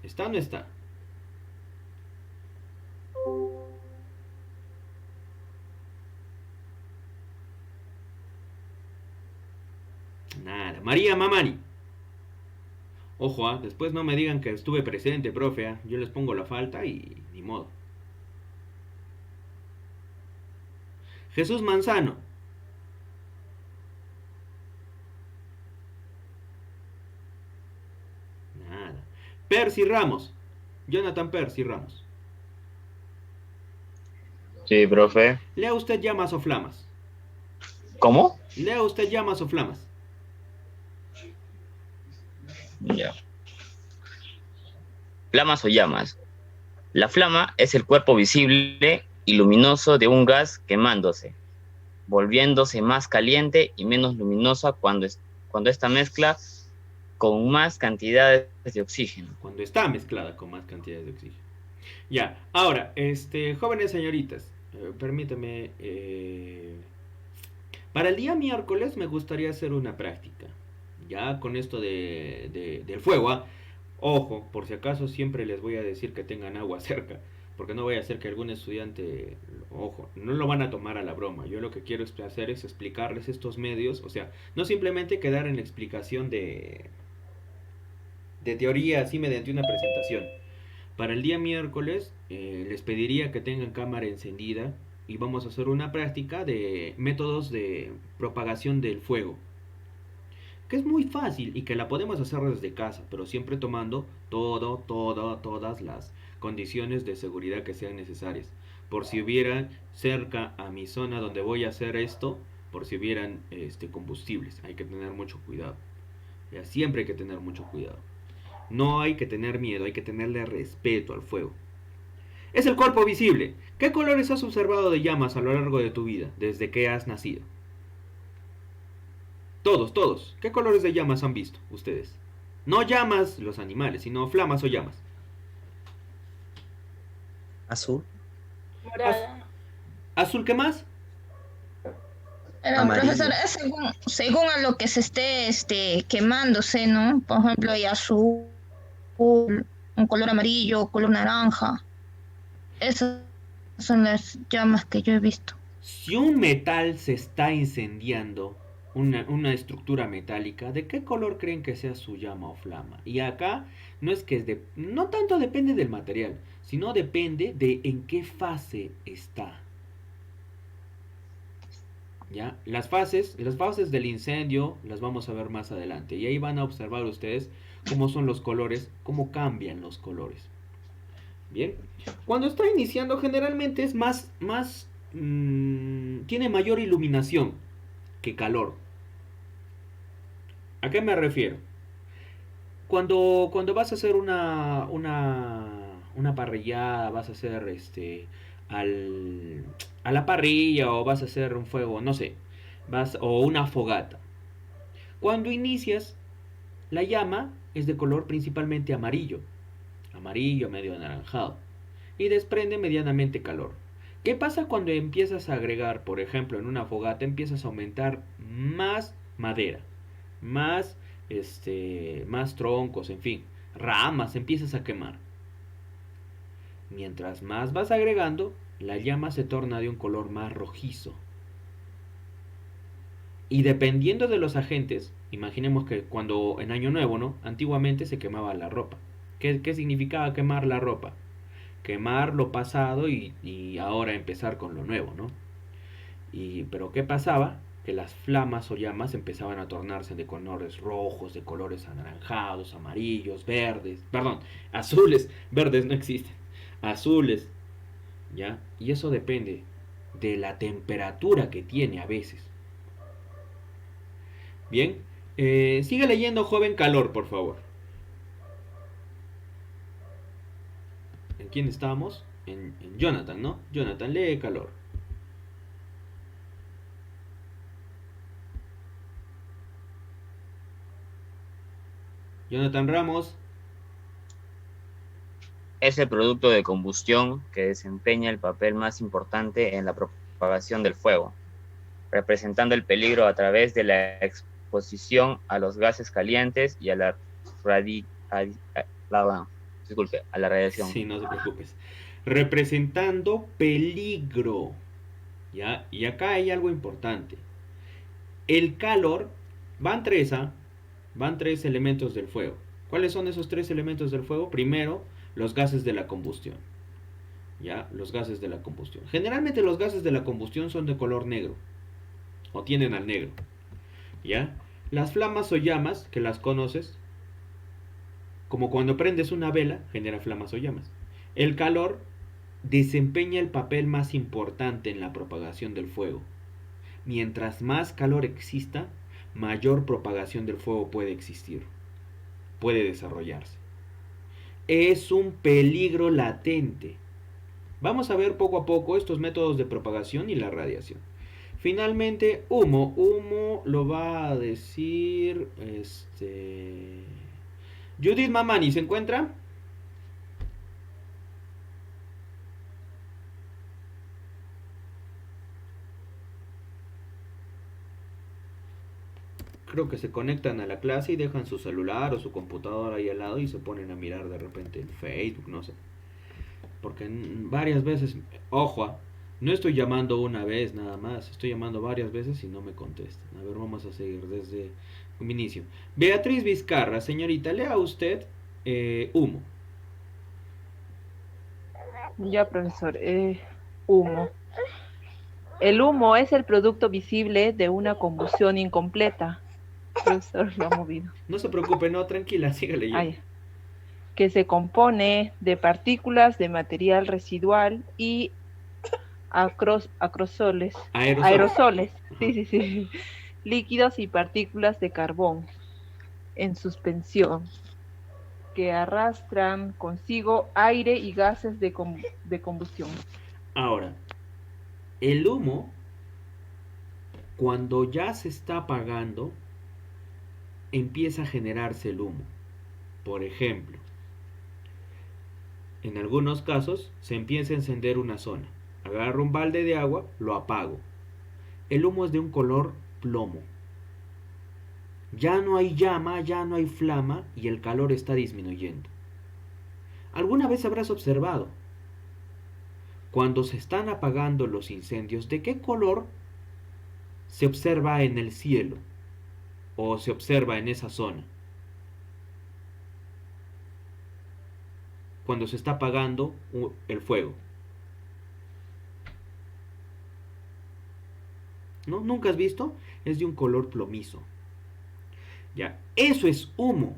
¿está o no está? Nada. María Mamani. Ojo, después no me digan que estuve presente, profe. Yo les pongo la falta y ni modo. Jesús Manzano. Nada. Percy Ramos. Jonathan Percy Ramos. Sí, profe. Lea usted llamas o flamas. ¿Cómo? Lea usted llamas o flamas. Ya. Flamas o llamas. La flama es el cuerpo visible y luminoso de un gas quemándose, volviéndose más caliente y menos luminosa cuando esta mezcla con más cantidades de oxígeno. Cuando está mezclada con más cantidades de oxígeno. Ya, ahora, jóvenes señoritas, permítame, para el día miércoles me gustaría hacer una práctica, ya con esto del fuego, Ojo, por si acaso siempre les voy a decir que tengan agua cerca, porque no voy a hacer que algún estudiante, ojo, no lo van a tomar a la broma. Yo lo que quiero hacer es explicarles estos medios, o sea, no simplemente quedar en la explicación de teoría así mediante una presentación. Para el día miércoles les pediría que tengan cámara encendida y vamos a hacer una práctica de métodos de propagación del fuego, que es muy fácil y que la podemos hacer desde casa, pero siempre tomando todas las condiciones de seguridad que sean necesarias. Por si hubiera cerca a mi zona donde voy a hacer esto, por si hubieran combustibles. Hay que tener mucho cuidado. Ya, siempre hay que tener mucho cuidado. No hay que tener miedo, hay que tenerle respeto al fuego. Es el cuerpo visible. ¿Qué colores has observado de llamas a lo largo de tu vida, desde que has nacido? Todos. ¿Qué colores de llamas han visto ustedes? No llamas los animales, sino flamas o llamas. Azul, Morada. ¿Azul qué más? amarillo. Profesor, es según a lo que se esté quemándose, ¿no? Por ejemplo, hay azul, un color amarillo, color naranja. Esas son las llamas que yo he visto. Si un metal se está incendiando, una estructura metálica, ¿de qué color creen que sea su llama o flama? Y acá no es que no tanto depende del material, sino depende de en qué fase está. ¿Ya? Las fases del incendio las vamos a ver más adelante. Y ahí van a observar ustedes cómo son los colores, cómo cambian los colores. Bien. Cuando está iniciando generalmente es tiene mayor iluminación que calor. ¿A qué me refiero? Cuando vas a hacer una parrillada, vas a hacer a la parrilla o vas a hacer un fuego, no sé, o una fogata. Cuando inicias, la llama es de color principalmente amarillo medio anaranjado, y desprende medianamente calor. ¿Qué pasa cuando empiezas a agregar, por ejemplo, en una fogata empiezas a aumentar más madera, más troncos, en fin, ramas, empiezas a quemar? Mientras más vas agregando, la llama se torna de un color más rojizo. Y dependiendo de los agentes, imaginemos que cuando en Año Nuevo, ¿no? Antiguamente se quemaba la ropa. ¿Qué significaba quemar la ropa? Quemar lo pasado y ahora empezar con lo nuevo, ¿no? Pero ¿qué pasaba? Que las flamas o llamas empezaban a tornarse de colores rojos, de colores anaranjados, amarillos, verdes, perdón, azules, verdes no existen, azules, ¿ya? Y eso depende de la temperatura que tiene a veces. Bien, sigue leyendo, joven calor, por favor. ¿En quién estábamos? En Jonathan, ¿no? Jonathan, lee calor. Jonathan Ramos. Es el producto de combustión que desempeña el papel más importante en la propagación del fuego, representando el peligro a través de la exposición a los gases calientes y a la radiación. Sí, no se preocupes. Representando peligro. ¿Ya? Y acá hay algo importante. El calor, van tres elementos del fuego. ¿Cuáles son esos 3 elementos del fuego? Primero, los gases de la combustión. ¿Ya? Los gases de la combustión. Generalmente los gases de la combustión son de color negro. O tienden al negro. ¿Ya? Las flamas o llamas, que las conoces, como cuando prendes una vela, genera flamas o llamas. El calor desempeña el papel más importante en la propagación del fuego. Mientras más calor exista, mayor propagación del fuego puede existir, puede desarrollarse. Es un peligro latente. Vamos a ver poco a poco estos métodos de propagación y la radiación. Finalmente, humo lo va a decir Judith Mamani, ¿se encuentra? Creo que se conectan a la clase y dejan su celular o su computadora ahí al lado y se ponen a mirar de repente en Facebook, no sé. Porque varias veces, ojo, no estoy llamando una vez nada más, estoy llamando varias veces y no me contestan. A ver, vamos a seguir desde un inicio. Beatriz Vizcarra, señorita, lea usted humo. Ya, profesor. Humo. El humo es el producto visible de una combustión incompleta. Profesor, lo ha movido. No se preocupe, no, tranquila, siga leyendo. Que se compone de partículas de material residual y acrosoles, Aerosoles. aerosoles, sí, líquidos y partículas de carbón en suspensión que arrastran consigo aire y gases de combustión. Ahora, el humo, cuando ya se está apagando, empieza a generarse el humo. Por ejemplo, en algunos casos se empieza a encender una zona. Agarro un balde de agua, lo apago. El humo es de un color plomo. Ya no hay llama, ya no hay flama y el calor está disminuyendo. ¿Alguna vez habrás observado? Cuando se están apagando los incendios, ¿de qué color se observa en el cielo o se observa en esa zona? Cuando se está apagando el fuego. ¿No? ¿Nunca has visto? Es de un color plomizo. Ya, eso es humo.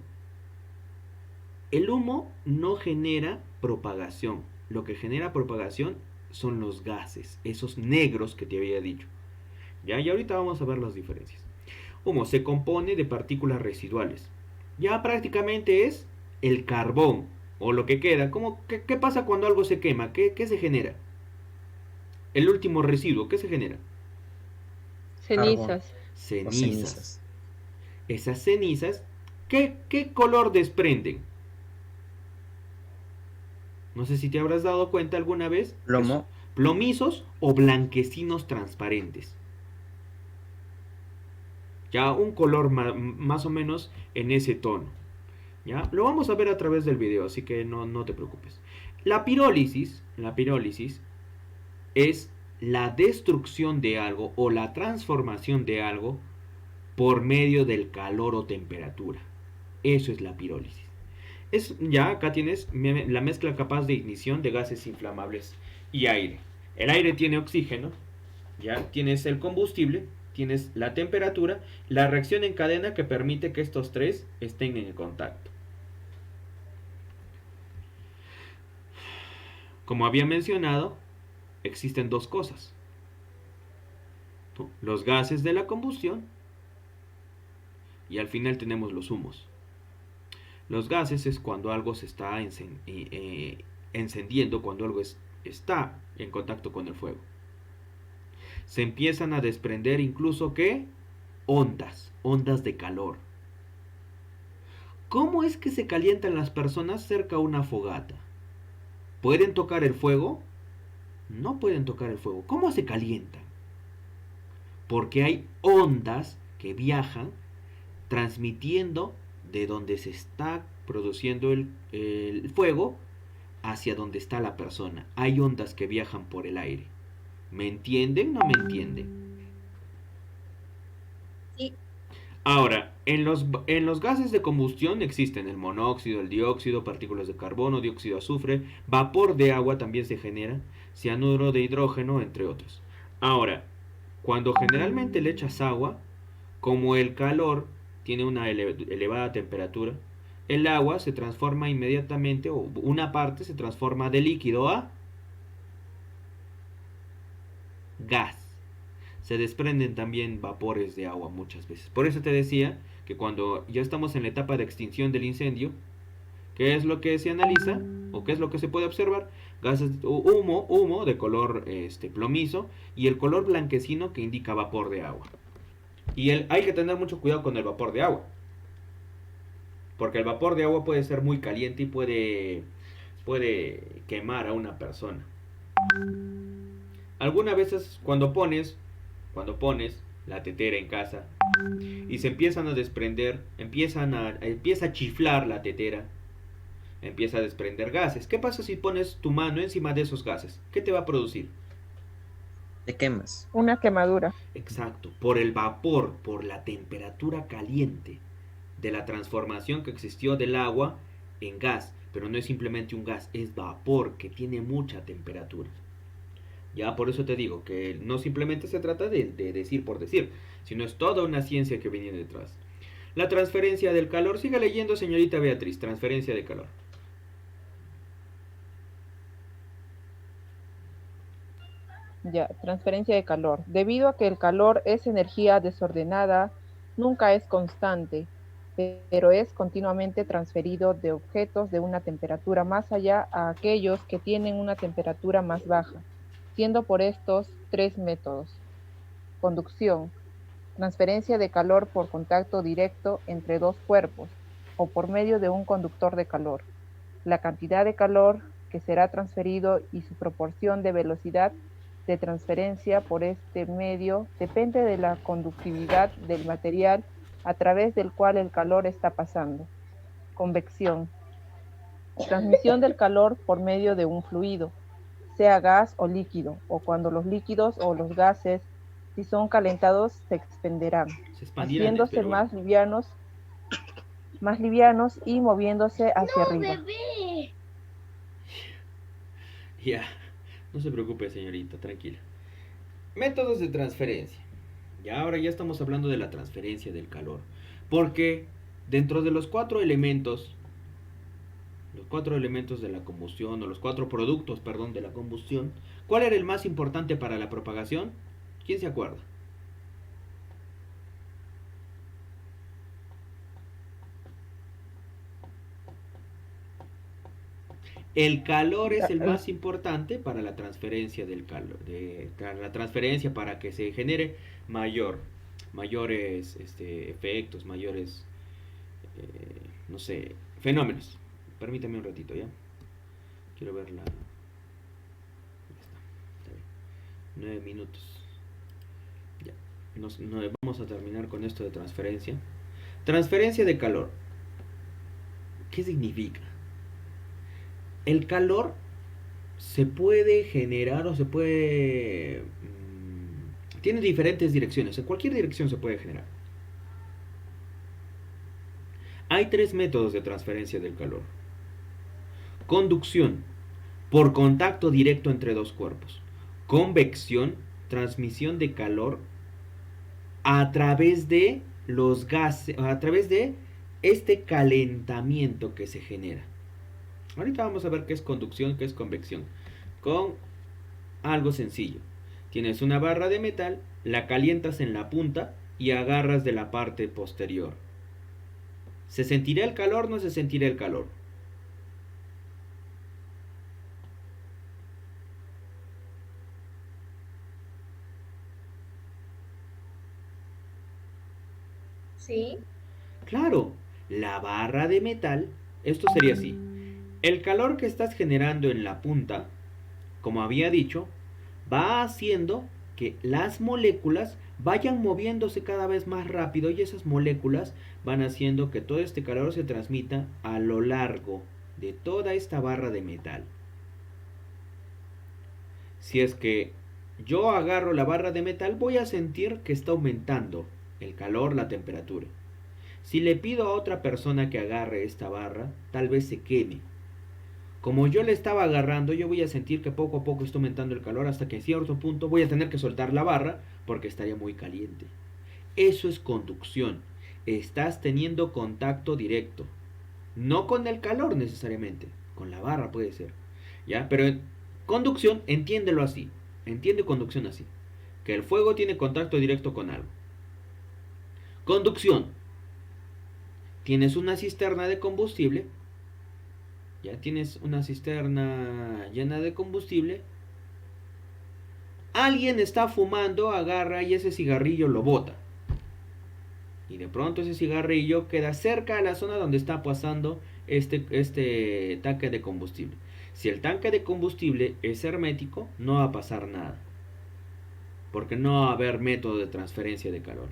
El humo no genera propagación. Lo que genera propagación son los gases, esos negros que te había dicho. Ya, y ahorita vamos a ver las diferencias. Humo se compone de partículas residuales. Ya prácticamente es el carbón o lo que queda. ¿Qué pasa cuando algo se quema? ¿Qué se genera? El último residuo, ¿qué se genera? Cenizas. Cenizas. Esas cenizas, ¿qué color desprenden? No sé si te habrás dado cuenta alguna vez. Plomo. Plomizos o blanquecinos transparentes. Ya un color más o menos en ese tono. ¿Ya? Lo vamos a ver a través del video, así que no te preocupes. La pirólisis es la destrucción de algo o la transformación de algo por medio del calor o temperatura. Eso es la pirólisis. Ya acá tienes la mezcla capaz de ignición de gases inflamables y aire. El aire tiene oxígeno, ya tienes el combustible, tienes la temperatura, la reacción en cadena que permite que estos tres estén en contacto. Como había mencionado, existen dos cosas: los gases de la combustión y al final tenemos los humos. Los gases es cuando algo se está encendiendo, cuando algo está en contacto con el fuego. Se empiezan a desprender incluso ¿qué? Ondas de calor. ¿Cómo es que se calientan las personas cerca a una fogata? ¿Pueden tocar el fuego? No pueden tocar el fuego. ¿Cómo se calientan? Porque hay ondas que viajan transmitiendo de donde se está produciendo el fuego hacia donde está la persona. Hay ondas que viajan por el aire. ¿Me entienden? ¿No me entienden? Sí. Ahora, en los gases de combustión existen el monóxido, el dióxido, partículas de carbono, dióxido de azufre, vapor de agua también se genera, cianuro de hidrógeno, entre otros. Ahora, cuando generalmente le echas agua, como el calor tiene una elevada temperatura, el agua se transforma inmediatamente, o una parte se transforma de líquido a gas. Se desprenden también vapores de agua muchas veces. Por eso te decía que cuando ya estamos en la etapa de extinción del incendio, ¿qué es lo que se analiza o qué es lo que se puede observar? Gases, humo de color plomizo y el color blanquecino que indica vapor de agua. Y hay que tener mucho cuidado con el vapor de agua, porque el vapor de agua puede ser muy caliente y puede quemar a una persona. Algunas veces cuando pones la tetera en casa y se empiezan a desprender, empieza a chiflar la tetera, empieza a desprender gases. ¿Qué pasa si pones tu mano encima de esos gases? ¿Qué te va a producir? Te quemas. Una quemadura. Exacto, por el vapor, por la temperatura caliente de la transformación que existió del agua en gas. Pero no es simplemente un gas, es vapor que tiene mucha temperatura. Ya por eso te digo que no simplemente se trata de decir por decir, sino es toda una ciencia que viene detrás. La transferencia del calor, siga leyendo, señorita Beatriz, transferencia de calor. Ya, transferencia de calor. Debido a que el calor es energía desordenada, nunca es constante, pero es continuamente transferido de objetos de una temperatura más allá a aquellos que tienen una temperatura más baja, siendo por estos tres métodos. Conducción, transferencia de calor por contacto directo entre dos cuerpos o por medio de un conductor de calor. La cantidad de calor que será transferido y su proporción de velocidad de transferencia por este medio depende de la conductividad del material a través del cual el calor está pasando. Convección. Transmisión del calor por medio de un fluido, sea gas o líquido, o cuando los líquidos o los gases, si son calentados, se expenderán, Se expandirán, haciéndose pero bueno. más livianos y moviéndose hacia arriba. Ya, no se preocupe, señorita, tranquila. Métodos de transferencia. Y ahora ya estamos hablando de la transferencia del calor. Porque dentro de los cuatro elementos de la combustión, o los cuatro productos, perdón, de la combustión, ¿cuál era el más importante para la propagación? ¿Quién se acuerda? El calor es el más importante para la transferencia del calor, la transferencia para que se genere mayores efectos, mayores, no sé, fenómenos. Permítame un ratito, ¿ya? Quiero ver la... Ya está bien. 9 minutos. Ya. Vamos a terminar con esto de transferencia. Transferencia de calor. ¿Qué significa? El calor se puede generar o se puede... tiene diferentes direcciones. En cualquier dirección se puede generar. Hay tres métodos de transferencia del calor. Conducción, por contacto directo entre dos cuerpos. Convección, transmisión de calor a través de los gases, a través de este calentamiento que se genera. Ahorita vamos a ver qué es conducción, qué es convección. Con algo sencillo. Tienes una barra de metal, la calientas en la punta y agarras de la parte posterior. ¿Se sentirá el calor? ¿No se sentirá el calor? Sí. Claro, la barra de metal, esto sería así. El calor que estás generando en la punta, como había dicho, va haciendo que las moléculas vayan moviéndose cada vez más rápido y esas moléculas van haciendo que todo este calor se transmita a lo largo de toda esta barra de metal. Si es que yo agarro la barra de metal, voy a sentir que está aumentando el calor, la temperatura. Si le pido a otra persona que agarre esta barra, tal vez se queme. Como yo le estaba agarrando, yo voy a sentir que poco a poco está aumentando el calor hasta que a cierto punto voy a tener que soltar la barra porque estaría muy caliente. Eso es conducción. Estás teniendo contacto directo. No con el calor necesariamente, con la barra puede ser. ¿Ya? Pero en conducción, entiéndelo así. Entiende conducción así. Que el fuego tiene contacto directo con algo. Conducción. Tienes una cisterna de combustible. Ya tienes una cisterna llena de combustible. Alguien está fumando, agarra y ese cigarrillo lo bota. Y de pronto ese cigarrillo queda cerca a la zona donde está pasando este tanque de combustible. Si el tanque de combustible es hermético, no va a pasar nada. Porque no va a haber método de transferencia de calor.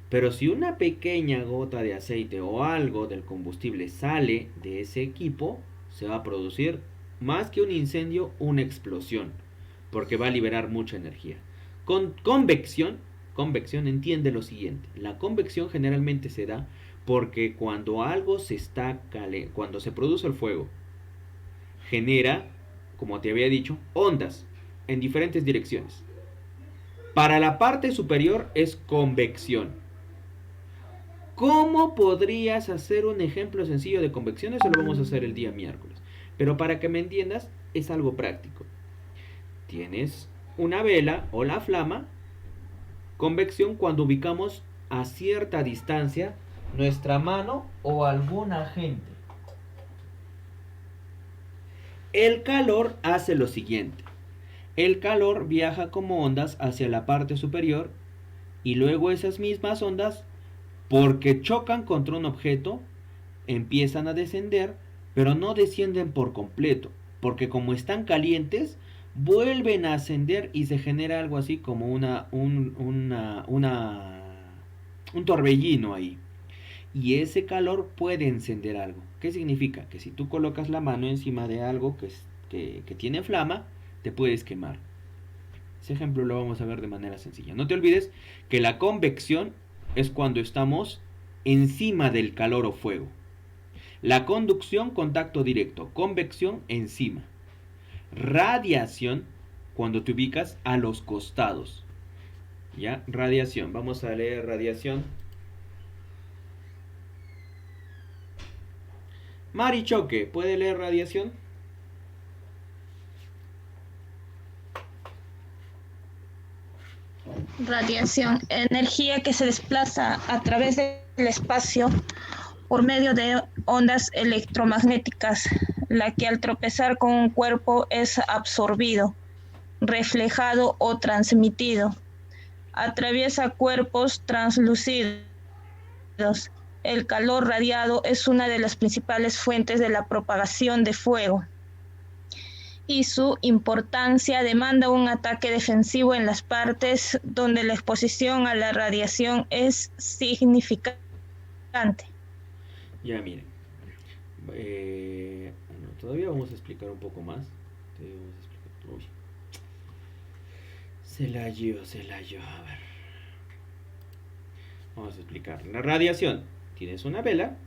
Pero si una pequeña gota de aceite o algo del combustible sale de ese equipo, se va a producir más que un incendio, una explosión, porque va a liberar mucha energía. Con convección entiende lo siguiente. La convección generalmente se da porque cuando algo cuando se produce el fuego, genera, como te había dicho, ondas en diferentes direcciones. Para la parte superior es convección. ¿Cómo podrías hacer un ejemplo sencillo de convección? Eso lo vamos a hacer el día miércoles. Pero para que me entiendas, es algo práctico. Tienes una vela o la flama. Convección cuando ubicamos a cierta distancia nuestra mano o algún agente. El calor hace lo siguiente. El calor viaja como ondas hacia la parte superior y luego esas mismas ondas, porque chocan contra un objeto, empiezan a descender, pero no descienden por completo, porque como están calientes, vuelven a ascender y se genera algo así como un torbellino ahí. Y ese calor puede encender algo. ¿Qué significa? Que si tú colocas la mano encima de algo que tiene flama, te puedes quemar. Ese ejemplo lo vamos a ver de manera sencilla. No te olvides que la convección es cuando estamos encima del calor o fuego. La conducción, contacto directo. Convección, encima. Radiación, cuando te ubicas a los costados. ¿Ya? Radiación. Vamos a leer radiación. Marichoque, ¿puede leer radiación? Radiación, energía que se desplaza a través del espacio por medio de ondas electromagnéticas, la que al tropezar con un cuerpo es absorbido, reflejado o transmitido. Atraviesa cuerpos translúcidos. El calor radiado es una de las principales fuentes de la propagación de fuego, y su importancia demanda un ataque defensivo en las partes donde la exposición a la radiación es significante. Ya miren. Todavía vamos a explicar un poco más. Uy. Se la llevo. A ver. Vamos a explicar. La radiación. Tienes una vela.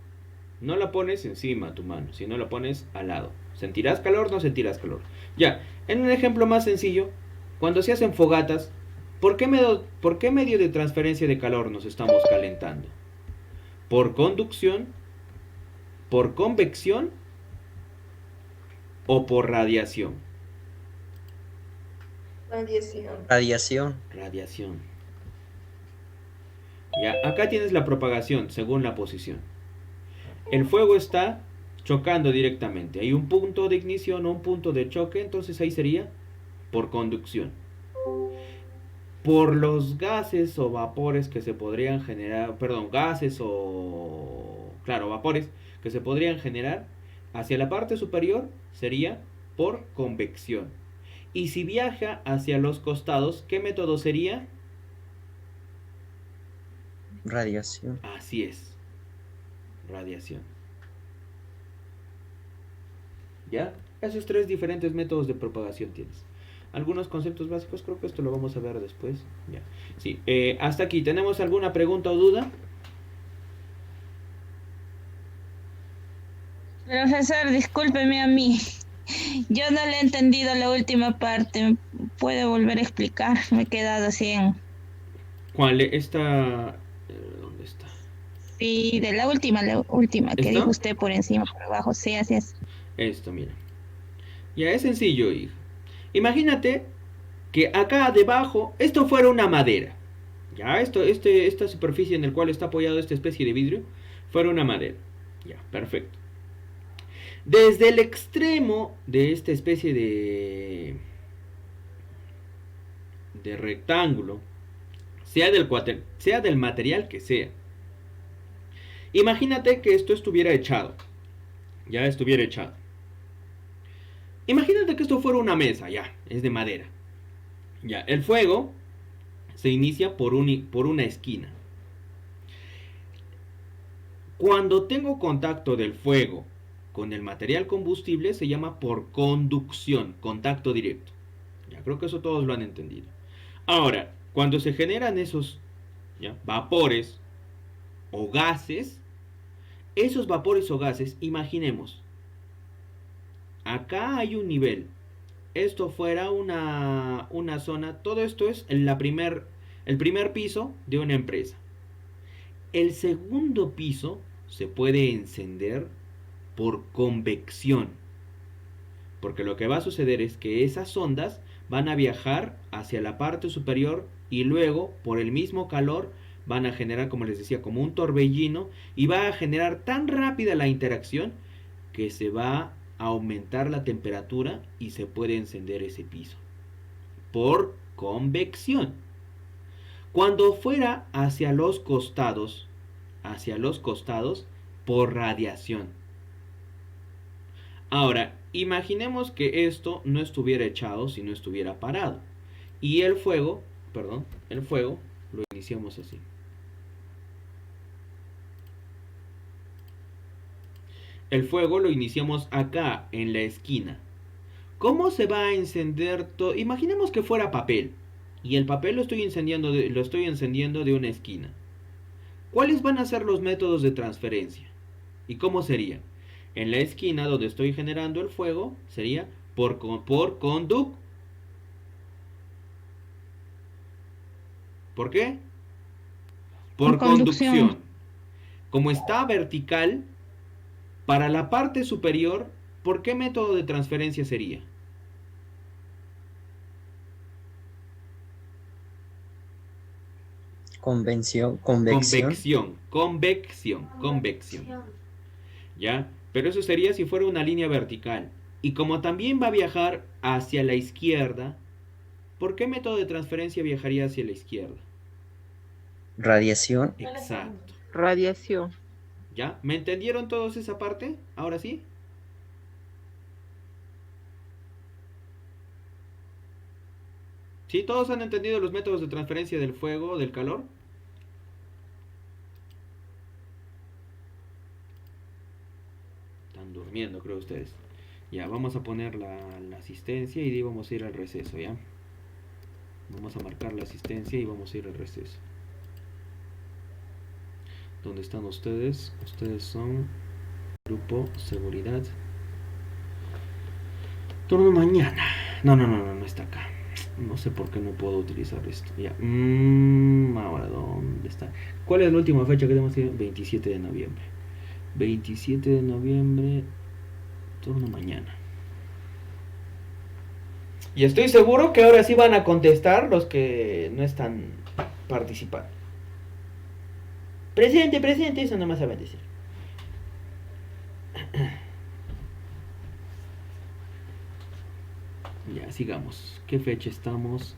No la pones encima a tu mano, sino la pones al lado. ¿Sentirás calor? No sentirás calor. Ya, en un ejemplo más sencillo, cuando se hacen fogatas, ¿por qué medio de transferencia de calor nos estamos calentando? ¿Por conducción? ¿Por convección? ¿O por radiación? Radiación. Radiación. Ya, acá tienes la propagación según la posición. El fuego está chocando directamente. Hay un punto de ignición o un punto de choque, entonces ahí sería por conducción. Por los gases o vapores que se podrían generar, vapores que se podrían generar hacia la parte superior sería por convección. Y si viaja hacia los costados, ¿qué método sería? Radiación. Así es. Radiación. ¿Ya? Esos tres diferentes métodos de propagación tienes. Algunos conceptos básicos, creo que esto lo vamos a ver después. Ya. Sí, hasta aquí. ¿Tenemos alguna pregunta o duda? Profesor, discúlpeme a mí. Yo no le he entendido la última parte. ¿Puede volver a explicar? Me he quedado así en... ¿Cuál? Esta... ¿Dónde está? Sí, de la última que ¿Esto? dijo usted por encima, por abajo. Sí, así es. Esto, mira. Ya es sencillo, hija. Imagínate que acá debajo esto fuera una madera. Ya, esta superficie en la cual está apoyado esta especie de vidrio fuera una madera. Ya, perfecto. Desde el extremo de esta especie de rectángulo, sea del material que sea, imagínate que esto estuviera echado. Ya estuviera echado. Imagínate que esto fuera una mesa, ya, es de madera. Ya, el fuego se inicia por una esquina. Cuando tengo contacto del fuego con el material combustible se llama por conducción, contacto directo. Ya creo que eso todos lo han entendido. Ahora, cuando se generan esos vapores o gases, esos vapores o gases, imaginemos, acá hay un nivel. Esto fuera una zona. Todo esto es el primer piso de una empresa. El segundo piso se puede encender por convección. Porque lo que va a suceder es que esas ondas van a viajar hacia la parte superior y luego, por el mismo calor, van a generar, como les decía, como un torbellino y va a generar tan rápida la interacción que se va a aumentar la temperatura y se puede encender ese piso por convección. Cuando fuera hacia los costados, por radiación. Ahora, imaginemos que esto no estuviera echado, sino estuviera parado. Y el fuego lo iniciamos así. El fuego lo iniciamos acá, en la esquina. ¿Cómo se va a encender todo? Imaginemos que fuera papel. Y el papel lo estoy encendiendo de una esquina. ¿Cuáles van a ser los métodos de transferencia? ¿Y cómo sería? En la esquina donde estoy generando el fuego sería por conducción. ¿Por qué? Por conducción. Como está vertical, para la parte superior, ¿por qué método de transferencia sería? Convección. ¿Ya? Pero eso sería si fuera una línea vertical. Y como también va a viajar hacia la izquierda, ¿por qué método de transferencia viajaría hacia la izquierda? Radiación. Exacto. Radiación. ¿Ya? ¿Me entendieron todos esa parte? ¿Ahora sí? ¿Sí? ¿Todos han entendido los métodos de transferencia del fuego, del calor? Están durmiendo, creo ustedes. Ya, vamos a poner la asistencia y de ahí vamos a ir al receso, ¿ya? Vamos a marcar la asistencia y vamos a ir al receso. ¿Dónde están ustedes? Ustedes son grupo seguridad. Turno mañana. No está acá. No sé por qué no puedo utilizar esto. Ya. Ahora, ¿dónde está? ¿Cuál es la última fecha que tenemos? 27 de noviembre. 27 de noviembre. Turno mañana. Y estoy seguro que ahora sí van a contestar los que no están participando. Presente, eso no más saben decir. Ya, sigamos. ¿Qué fecha estamos?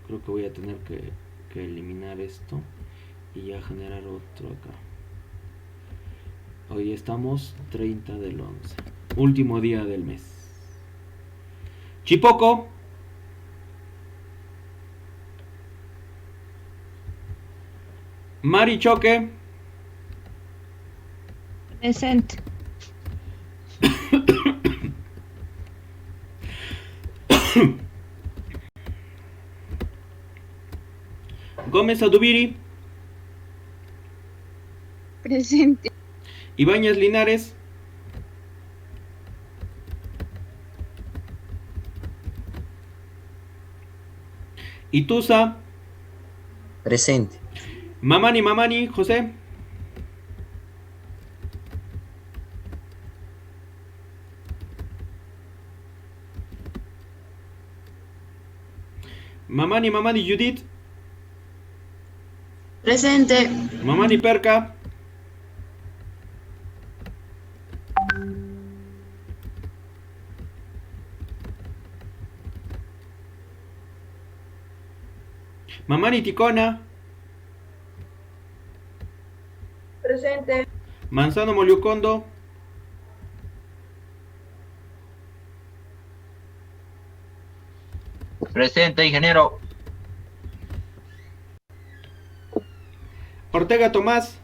Creo que voy a tener que eliminar esto y ya generar otro acá. Hoy estamos 30 del 11. Último día del mes. Chipoco. Marichoque. Presente. Gómez Adubiri. Presente. Ibáñez Linares. Ituza. Presente. Mamani, José. Mamani, Judith. Presente. Mamani Perca. Mamani Ticona. Presente. Manzano Moliucondo. Presente, ingeniero. Ortega Tomás.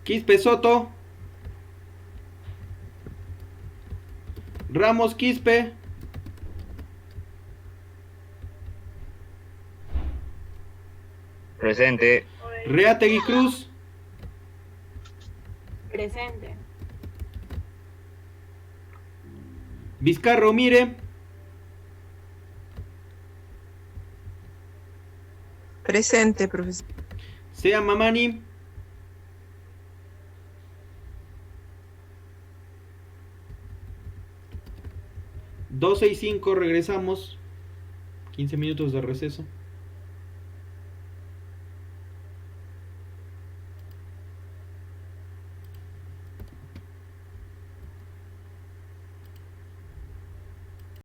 Quispe Soto. Ramos Quispe. Presente. Reategui Cruz. Presente. Vizcarro Mire. Presente, profesor. Sea Mamani. 12:05 regresamos. 15 minutos de receso.